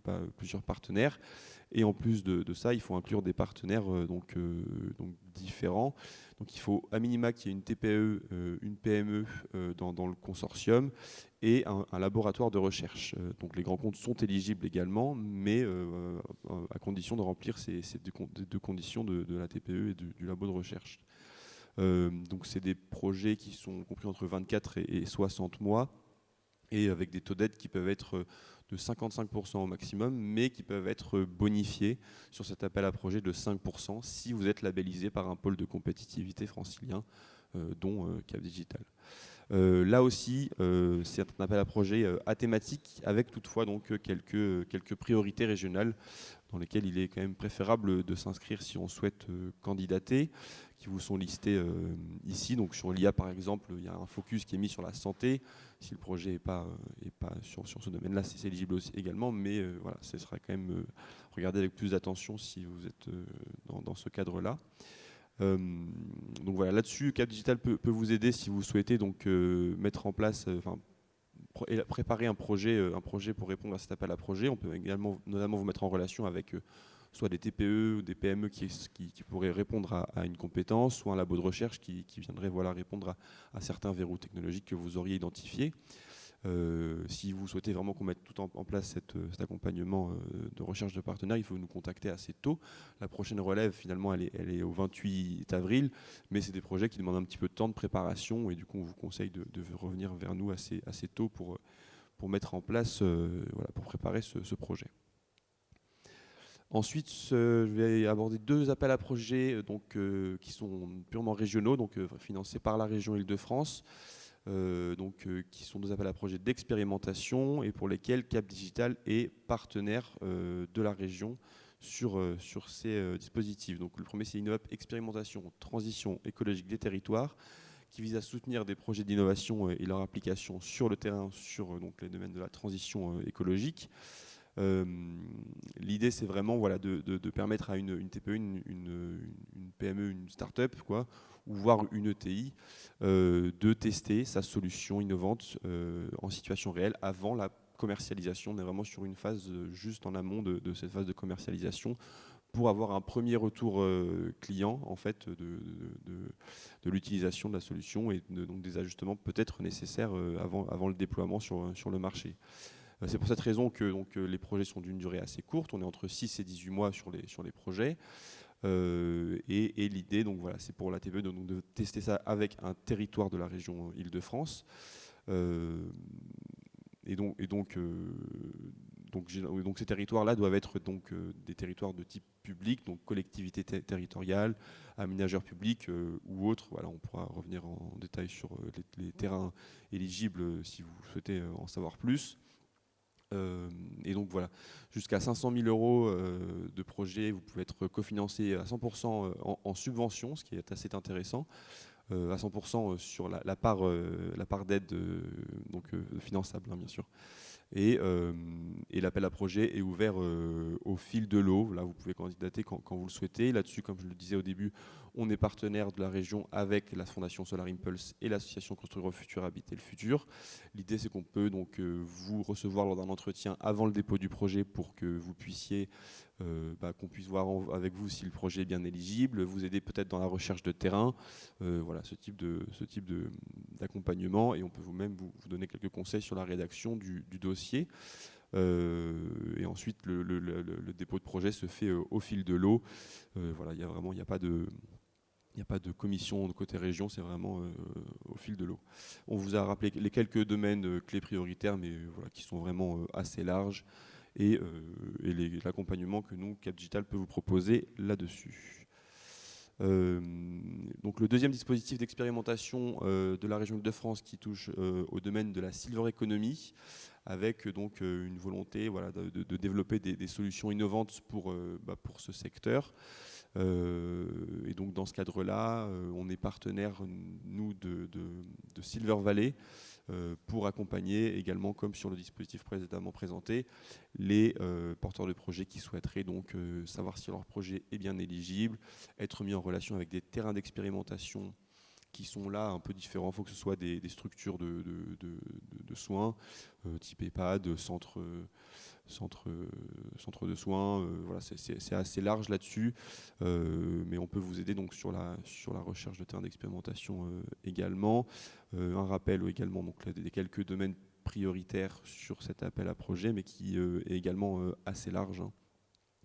pas plusieurs partenaires. Et en plus de ça, il faut inclure des partenaires donc différents. Donc il faut à minima qu'il y ait une TPE, une PME dans le consortium et un laboratoire de recherche. Donc les grands comptes sont éligibles également, mais à condition de remplir ces deux conditions de la TPE et du labo de recherche. Donc c'est des projets qui sont compris entre 24 et 60 mois et avec des taux d'aide qui peuvent être de 55% au maximum, mais qui peuvent être bonifiés sur cet appel à projet de 5% si vous êtes labellisé par un pôle de compétitivité francilien, dont Cap Digital. Là aussi, c'est un appel à projet athématique, avec toutefois donc quelques priorités régionales dans lesquelles il est quand même préférable de s'inscrire si on souhaite candidater, qui vous sont listés ici. Donc sur l'IA par exemple, il y a un focus qui est mis sur la santé. Si le projet n'est pas sur ce domaine-là, c'est éligible aussi également, mais voilà, ce sera quand même regardé avec plus d'attention si vous êtes dans ce cadre-là. Donc voilà, là-dessus, Cap Digital peut vous aider si vous souhaitez donc mettre en place, préparer un projet pour répondre à cet appel à projet. On peut également notamment vous mettre en relation avec soit des TPE ou des PME qui pourraient répondre à une compétence, soit un labo de recherche qui viendrait répondre à certains verrous technologiques que vous auriez identifiés. Si vous souhaitez vraiment qu'on mette tout en place cet accompagnement de recherche de partenaires, il faut nous contacter assez tôt. La prochaine relève, finalement, elle est au 28 avril, mais c'est des projets qui demandent un petit peu de temps de préparation et du coup, on vous conseille de revenir vers nous assez tôt pour mettre en place, pour préparer ce projet. Ensuite, je vais aborder 2 appels à projets qui sont purement régionaux, donc financés par la région Île-de-France. Qui sont 2 appels à projets d'expérimentation et pour lesquels Cap Digital est partenaire de la région sur ces dispositifs. Donc, le premier, c'est Innovate Expérimentation Transition écologique des territoires, qui vise à soutenir des projets d'innovation et leur application sur le terrain, sur les domaines de la transition écologique. L'idée, c'est vraiment de permettre à une TPE, une PME, une start-up, ou voire une ETI, de tester sa solution innovante en situation réelle avant la commercialisation. On est vraiment sur une phase juste en amont de cette phase de commercialisation pour avoir un premier retour client en fait de l'utilisation de la solution et donc des ajustements peut-être nécessaires avant le déploiement sur le marché. C'est pour cette raison que donc, les projets sont d'une durée assez courte, on est entre 6 et 18 mois sur les projets. Et l'idée, donc voilà, c'est pour la TPE de tester ça avec un territoire de la région Île-de-France. Donc ces territoires-là doivent être donc, des territoires de type public, donc collectivité territoriale, aménageurs publics ou autres. Voilà, on pourra revenir en détail sur les terrains éligibles si vous souhaitez en savoir plus. Et donc voilà, jusqu'à 500 000 € de projet, vous pouvez être cofinancé à 100% en subvention, ce qui est assez intéressant, à 100% sur la part d'aide finançable, hein, bien sûr. Et l'appel à projet est ouvert au fil de l'eau. Là, vous pouvez candidater quand vous le souhaitez. Là-dessus, comme je le disais au début, on est partenaire de la région avec la Fondation Solar Impulse et l'association Construire le futur, habiter le futur. L'idée, c'est qu'on peut donc vous recevoir lors d'un entretien avant le dépôt du projet pour que vous puissiez, qu'on puisse voir avec vous si le projet est bien éligible, vous aider peut-être dans la recherche de terrain, voilà, ce type d'accompagnement, et on peut vous-même vous donner quelques conseils sur la rédaction du dossier. Et ensuite, le dépôt de projet se fait au fil de l'eau. Voilà, il n'y a pas de commission de côté région, c'est vraiment au fil de l'eau. On vous a rappelé les quelques domaines clés prioritaires, mais voilà, qui sont vraiment assez larges, et l'accompagnement que nous, Cap Digital, peut vous proposer là-dessus. Donc le deuxième dispositif d'expérimentation de la région Île-de-France qui touche au domaine de la silver economy, avec donc une volonté, voilà, de développer des solutions innovantes pour ce secteur. Et donc dans ce cadre-là, on est partenaire, nous, de Silver Valley, pour accompagner également, comme sur le dispositif précédemment présenté, les porteurs de projets qui souhaiteraient donc savoir si leur projet est bien éligible, être mis en relation avec des terrains d'expérimentation qui sont là un peu différents. Il faut que ce soit des structures de soins, type EHPAD, centre de soins. Voilà, c'est assez large là-dessus, mais on peut vous aider donc sur la recherche de terrains d'expérimentation également. Un rappel également donc des quelques domaines prioritaires sur cet appel à projet, mais qui est également assez large, hein.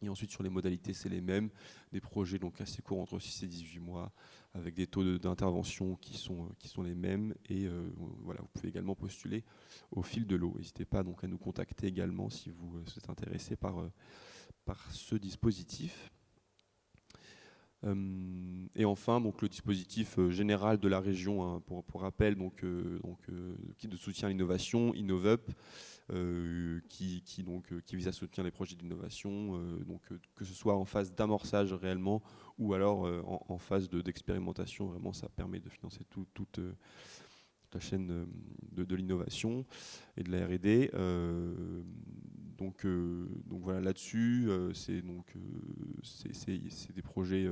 Et ensuite, sur les modalités, c'est les mêmes. Des projets donc assez courts, entre 6 et 18 mois, avec des taux d'intervention qui sont les mêmes. Et voilà, vous pouvez également postuler au fil de l'eau. N'hésitez pas donc à nous contacter également si vous êtes intéressé par ce dispositif. Et enfin, donc, le dispositif général de la région, hein, pour rappel, kit de soutien à l'innovation, InnovUp, qui vise à soutenir les projets d'innovation, que ce soit en phase d'amorçage réellement ou alors en phase d'expérimentation. Vraiment, ça permet de financer toute la chaîne de l'innovation et de la R&D. Donc voilà, là-dessus, c'est des projets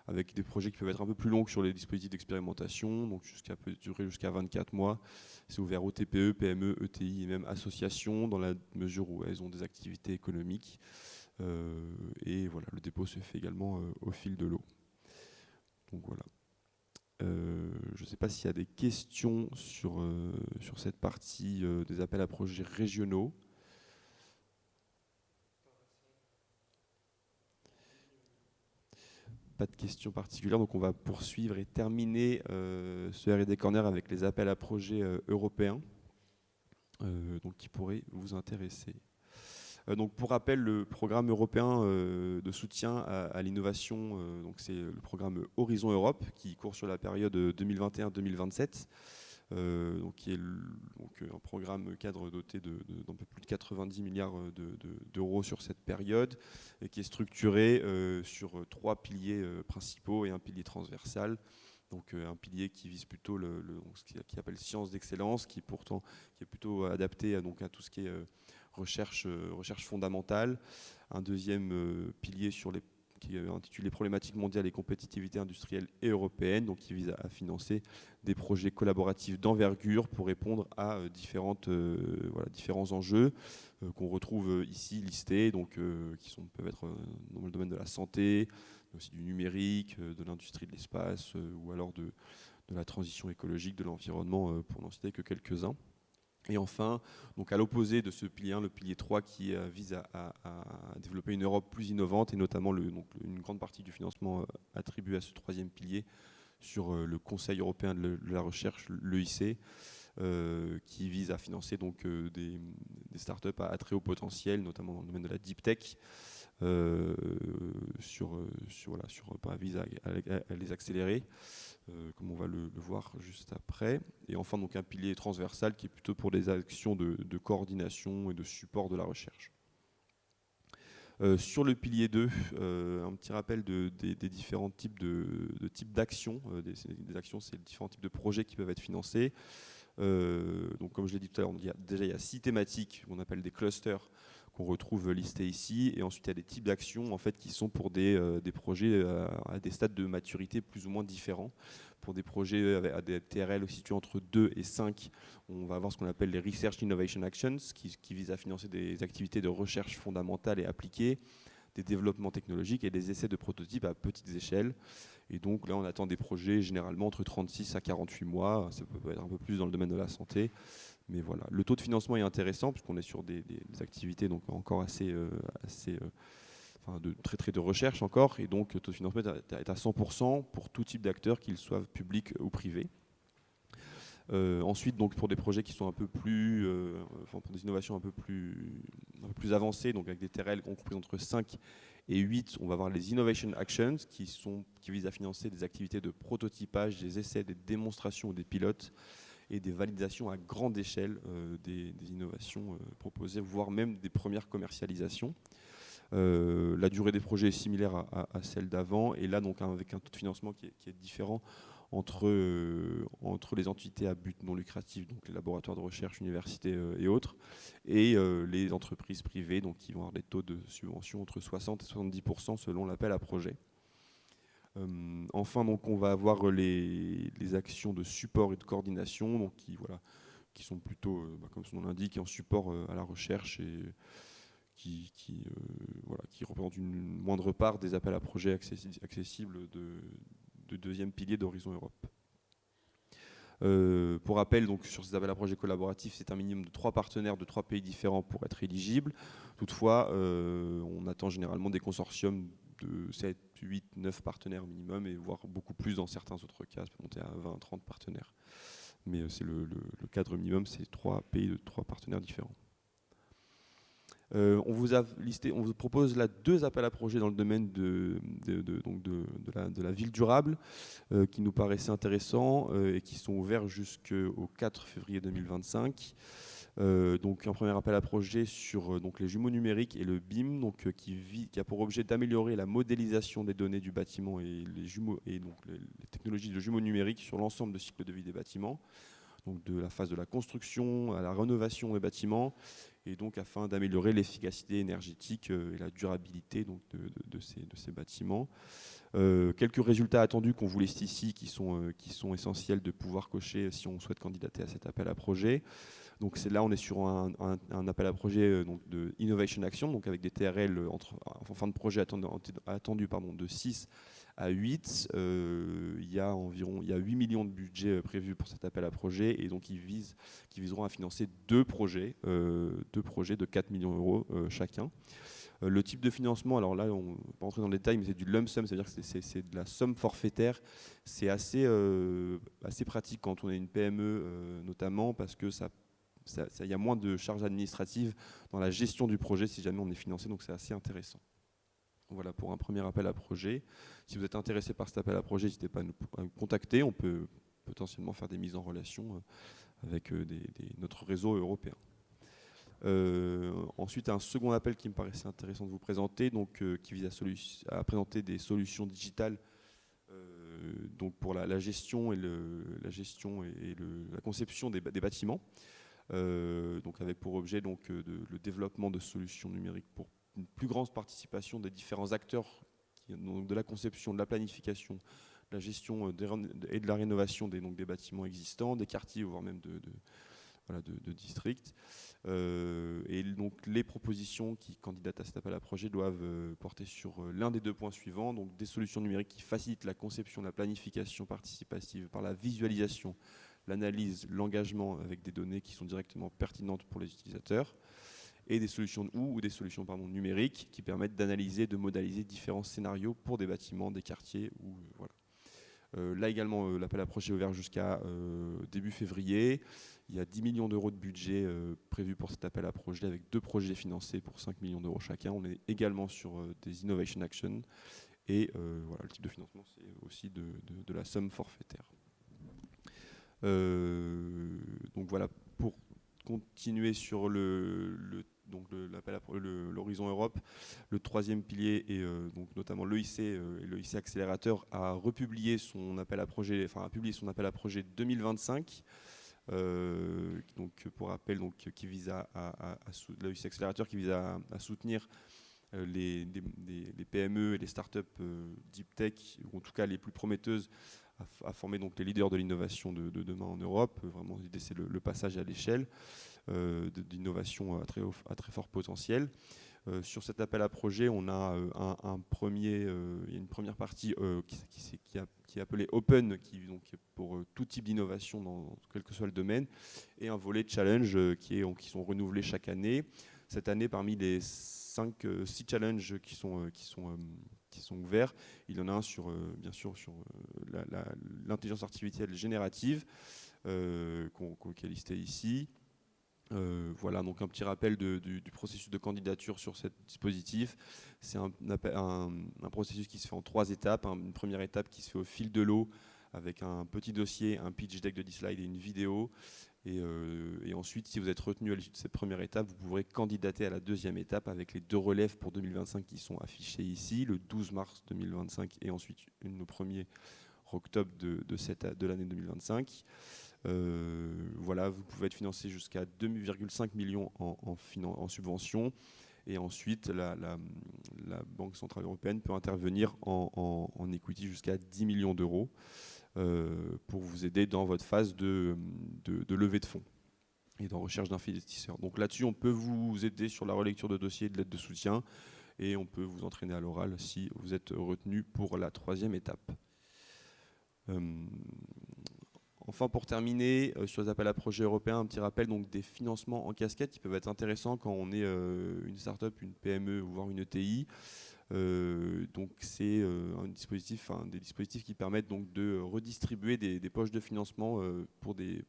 avec des projets qui peuvent être un peu plus longs que sur les dispositifs d'expérimentation, donc peut durer jusqu'à 24 mois. C'est ouvert aux TPE, PME, ETI et même associations, dans la mesure où elles ont des activités économiques. Et voilà, le dépôt se fait également au fil de l'eau. Donc voilà. Je ne sais pas s'il y a des questions sur cette partie des appels à projets régionaux. Pas de questions particulières, donc on va poursuivre et terminer ce R&D Corner avec les appels à projets européens, donc qui pourraient vous intéresser. Donc pour rappel, le programme européen de soutien à l'innovation, donc c'est le programme Horizon Europe qui court sur la période 2021-2027. Qui est un programme cadre doté d'un peu plus de 90 milliards d'euros sur cette période, et qui est structuré sur 3 piliers principaux et un pilier transversal. Donc un pilier qui vise plutôt ce qui appelle sciences d'excellence, qui est plutôt adapté à tout ce qui est recherche fondamentale. Un deuxième pilier qui est intitulé Problématiques mondiales et compétitivité industrielle et européenne, donc qui vise à financer des projets collaboratifs d'envergure pour répondre à différents enjeux qu'on retrouve ici listés, donc, peuvent être dans le domaine de la santé, mais aussi du numérique, de l'industrie de l'espace, ou alors de la transition écologique, de l'environnement, pour n'en citer que quelques-uns. Et enfin, donc à l'opposé de ce pilier 1, le pilier 3 qui vise à développer une Europe plus innovante, et notamment une grande partie du financement attribué à ce troisième pilier sur le Conseil européen de la recherche, l'EIC, qui vise à financer donc, des startups à très haut potentiel, notamment dans le domaine de la deep tech, vise à les accélérer. Comme on va le voir juste après. Et enfin, donc un pilier transversal qui est plutôt pour des actions de coordination et de support de la recherche. Sur le pilier 2, un petit rappel des différents types d'actions. Des actions, c'est les différents types de projets qui peuvent être financés. Donc, comme je l'ai dit tout à l'heure, il y a 6 thématiques qu'on appelle des clusters, qu'on retrouve listés ici, et ensuite il y a des types d'actions en fait, qui sont pour des projets à des stades de maturité plus ou moins différents. Pour des projets à des TRL situés entre 2 et 5, on va avoir ce qu'on appelle les Research Innovation Actions, qui visent à financer des activités de recherche fondamentale et appliquée, des développements technologiques et des essais de prototypes à petites échelles. Et donc là, on attend des projets généralement entre 36 à 48 mois, ça peut être un peu plus dans le domaine de la santé. Mais voilà, le taux de financement est intéressant puisqu'on est sur des activités donc encore très de recherche encore, et donc le taux de financement est à 100% pour tout type d'acteurs, qu'ils soient publics ou privés. Ensuite, donc pour des projets qui sont un peu plus, pour des innovations un peu plus avancées, donc avec des TRL compris entre 5 et 8, on va avoir les Innovation Actions qui visent à financer des activités de prototypage, des essais, des démonstrations ou des pilotes, et des validations à grande échelle des innovations proposées, voire même des premières commercialisations. La durée des projets est similaire à celle d'avant, et là donc avec un taux de financement qui est différent entre les entités à but non lucratif, donc les laboratoires de recherche, universités et autres, et les entreprises privées, donc qui vont avoir des taux de subvention entre 60 et 70% selon l'appel à projet. Enfin, donc, on va avoir les actions de support et de coordination, donc qui sont plutôt, comme son nom l'indique, en support à la recherche, et qui représentent une moindre part des appels à projets accessibles de deuxième pilier d'Horizon Europe. Pour rappel, donc, sur ces appels à projets collaboratifs, c'est un minimum de 3 partenaires de 3 pays différents pour être éligible. Toutefois, on attend généralement des consortiums de 7, 8, 9 partenaires minimum, et voire beaucoup plus dans certains autres cas, ça peut monter à 20, 30 partenaires. Mais c'est le cadre minimum, c'est 3 pays de 3 partenaires différents. On vous propose là 2 appels à projets dans le domaine de la ville durable qui nous paraissaient intéressants et qui sont ouverts jusqu'au 4 février 2025. Donc un premier appel à projet sur les jumeaux numériques et le BIM, qui a pour objet d'améliorer la modélisation des données du bâtiment et les technologies de jumeaux numériques sur l'ensemble du cycle de vie des bâtiments, donc de la phase de la construction à la rénovation des bâtiments, et donc afin d'améliorer l'efficacité énergétique et la durabilité de ces bâtiments. Quelques résultats attendus qu'on vous liste ici, qui sont essentiels de pouvoir cocher si on souhaite candidater à cet appel à projet. Donc là, on est sur un appel à projet de Innovation Action, donc avec des TRL en fin de projet attendu de 6 à 8. Il y a 8 millions de budget prévus pour cet appel à projet, et donc qui viseront à financer 2 projets de 4 millions d'euros chacun. Le type de financement, alors là, on ne va pas rentrer dans le détail, mais c'est du lump sum, c'est-à-dire que c'est de la somme forfaitaire. C'est assez pratique quand on est une PME, notamment parce que il y a moins de charges administratives dans la gestion du projet si jamais on est financé, donc c'est assez intéressant. Voilà pour un premier appel à projet. Si vous êtes intéressé par cet appel à projet, n'hésitez pas à nous contacter. On peut potentiellement faire des mises en relation avec notre réseau européen. Ensuite, un second appel qui me paraissait intéressant de vous présenter, qui vise à présenter des solutions digitales pour la gestion et la conception des bâtiments. Donc avec pour objet le développement de solutions numériques pour une plus grande participation des différents acteurs donc de la conception, de la planification, de la gestion et de la rénovation des bâtiments existants, des quartiers, voire même de districts. Et donc les propositions qui candidatent à cet appel à projet doivent porter sur l'un des 2 points suivants, donc des solutions numériques qui facilitent la conception, la planification participative par la visualisation, l'analyse, l'engagement avec des données qui sont directement pertinentes pour les utilisateurs, et des solutions ou des solutions numériques qui permettent d'analyser, de modéliser différents scénarios pour des bâtiments, des quartiers. Voilà. Là également, l'appel à projet est ouvert jusqu'à début février. Il y a 10 millions d'euros de budget prévu pour cet appel à projet, avec 2 projets financés pour 5 millions d'euros chacun. On est également sur des Innovation Action. Et voilà, le type de financement, c'est aussi de la somme forfaitaire. Donc voilà, pour continuer sur l'horizon Europe, le 3e pilier et donc notamment l'EIC et l'EIC Accélérateur a republié son appel à projet, a publié son appel à projet 2025. Donc pour rappel, qui vise l'EIC Accélérateur qui vise à soutenir les PME et les startups deep tech, ou en tout cas les plus prometteuses, à former donc les leaders de l'innovation de demain en Europe. Vraiment, l'idée c'est le passage à l'échelle d'innovation à très fort potentiel. Sur cet appel à projet, on a une première partie qui est appelée Open, qui est pour tout type d'innovation dans quel que soit le domaine, et un volet Challenge qui sont renouvelés chaque année. Cette année, parmi les 6 challenges qui sont ouverts, il y en a un bien sûr sur l'intelligence artificielle générative, qui est listé ici. Voilà, donc un petit rappel du processus de candidature sur ce dispositif. C'est un processus qui se fait en 3 étapes. Une première étape qui se fait au fil de l'eau, avec un petit dossier, un pitch deck de 10 slides et une vidéo. Et ensuite, si vous êtes retenu à l'issue de cette première étape, vous pourrez candidater à la 2e étape avec les 2 relèves pour 2025 qui sont affichés ici, le 12 mars 2025 et ensuite le 1er octobre de l'année 2025. Voilà, vous pouvez être financé jusqu'à 2,5 millions en subvention. Et ensuite, la Banque Centrale Européenne peut intervenir en equity jusqu'à 10 millions d'euros pour vous aider dans votre phase de levée de fonds et de recherche d'investisseurs. Donc là-dessus, on peut vous aider sur la relecture de dossiers de lettres de soutien et on peut vous entraîner à l'oral si vous êtes retenu pour la 3e étape. Enfin, pour terminer, sur les appels à projets européens, un petit rappel donc, des financements en casquette qui peuvent être intéressants quand on est une start-up, une PME ou voire une ETI. Donc c'est des dispositifs qui permettent donc de redistribuer des poches de financement pour des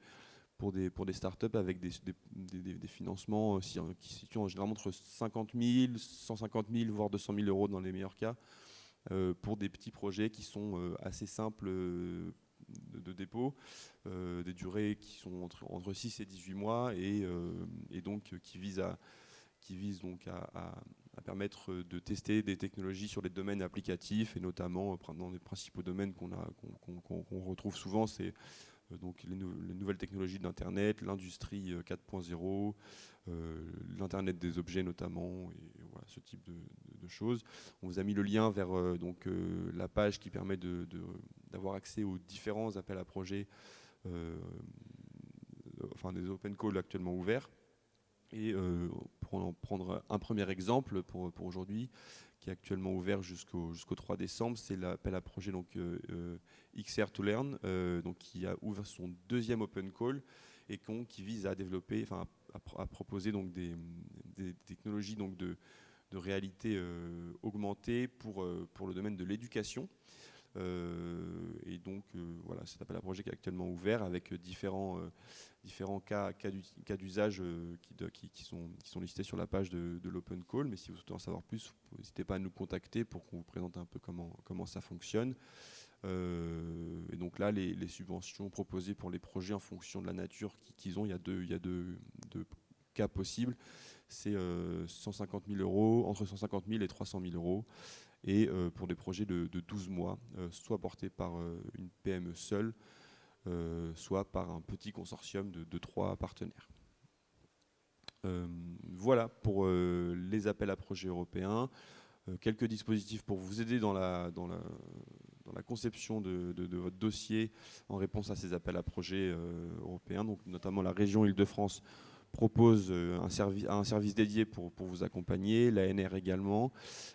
startups avec des financements qui se situent généralement entre 50 000, 150 000, voire 200 000 euros dans les meilleurs cas, pour des petits projets qui sont assez simples de dépôt, des durées qui sont entre 6 et 18 mois et donc qui visent donc à permettre de tester des technologies sur les domaines applicatifs et notamment dans les principaux domaines qu'on retrouve souvent, c'est donc les nouvelles technologies d'Internet, l'industrie 4.0, l'Internet des objets notamment, et voilà, ce type de choses. On vous a mis le lien vers la page qui permet d'avoir accès aux différents appels à projets, des open calls actuellement ouverts. Et pour en prendre un premier exemple pour aujourd'hui, qui est actuellement ouvert jusqu'au 3 décembre, c'est l'appel à projet XR to Learn, qui a ouvert son 2e open call et qui vise à développer, à proposer donc des technologies donc de réalité augmentée pour le domaine de l'éducation. Et donc voilà, cet appel à projet qui est actuellement ouvert avec différents cas d'usage qui sont listés sur la page de l'open call. Mais si vous souhaitez en savoir plus, n'hésitez pas à nous contacter pour qu'on vous présente un peu comment ça fonctionne. Et donc là, les subventions proposées pour les projets en fonction de la nature qu'ils ont, il y a deux cas possibles. C'est 150 000 euros, entre 150 000 et 300 000 euros. Et pour des projets de 12 mois, soit portés par une PME seule, soit par un petit consortium de 3 partenaires. Voilà pour les appels à projets européens. quelques dispositifs pour vous aider dans la conception de votre dossier en réponse à ces appels à projets européens. Donc, notamment la région Île-de-France propose un service dédié pour vous accompagner, l'ANR également,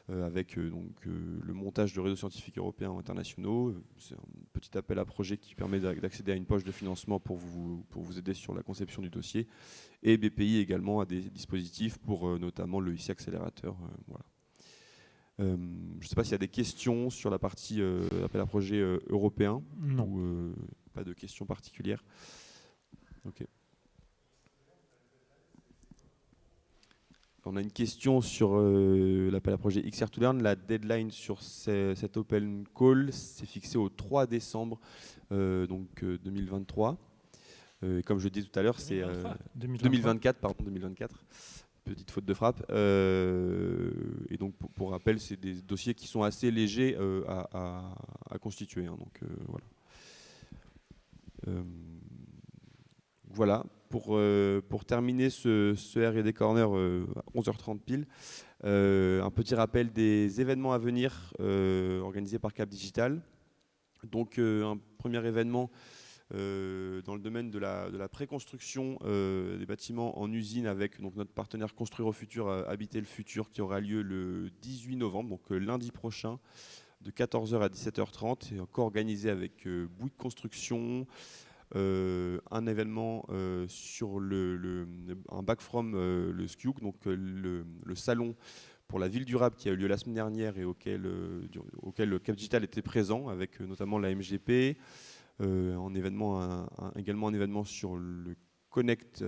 avec le montage de réseaux scientifiques européens ou internationaux. C'est un petit appel à projet qui permet d'accéder à une poche de financement pour vous aider sur la conception du dossier. Et BPI également a des dispositifs pour notamment le ICI Accélérateur. Voilà. Je ne sais pas s'il y a des questions sur la partie appel à projet européen. Non. Ou pas de questions particulières. Ok. On a une question sur l'appel à projet XR to Learn. La deadline sur cet open call s'est fixée au 3 décembre 2023. Comme je le disais tout à l'heure, c'est 2024. Petite faute de frappe. Et donc, pour rappel, c'est des dossiers qui sont assez légers à constituer. Hein, donc, voilà. Pour terminer ce R&D Corner à 11h30 pile, un petit rappel des événements à venir organisés par Cap Digital. Donc un premier événement dans le domaine de la préconstruction des bâtiments en usine avec donc, notre partenaire Construire au futur, Habiter le futur, qui aura lieu le 18 novembre, donc lundi prochain, de 14h à 17h30, et encore organisé avec Bouygues Construction, un événement sur un back from le SKIUC, donc le salon pour la ville durable qui a eu lieu la semaine dernière et auquel le Cap Digital était présent, avec notamment la MGP, également un événement sur le Connect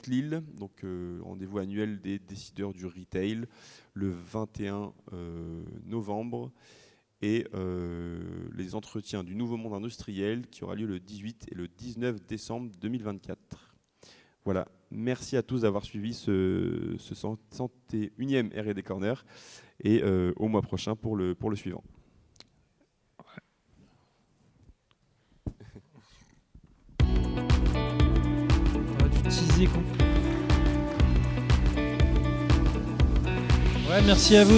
Lille, donc rendez-vous annuel des décideurs du retail, le 21 novembre, et les entretiens du nouveau monde industriel qui aura lieu le 18 et le 19 décembre 2024. Voilà, merci à tous d'avoir suivi ce 101e R&D Corner, et au mois prochain pour le suivant. On va du teaser complet. Ouais, merci à vous.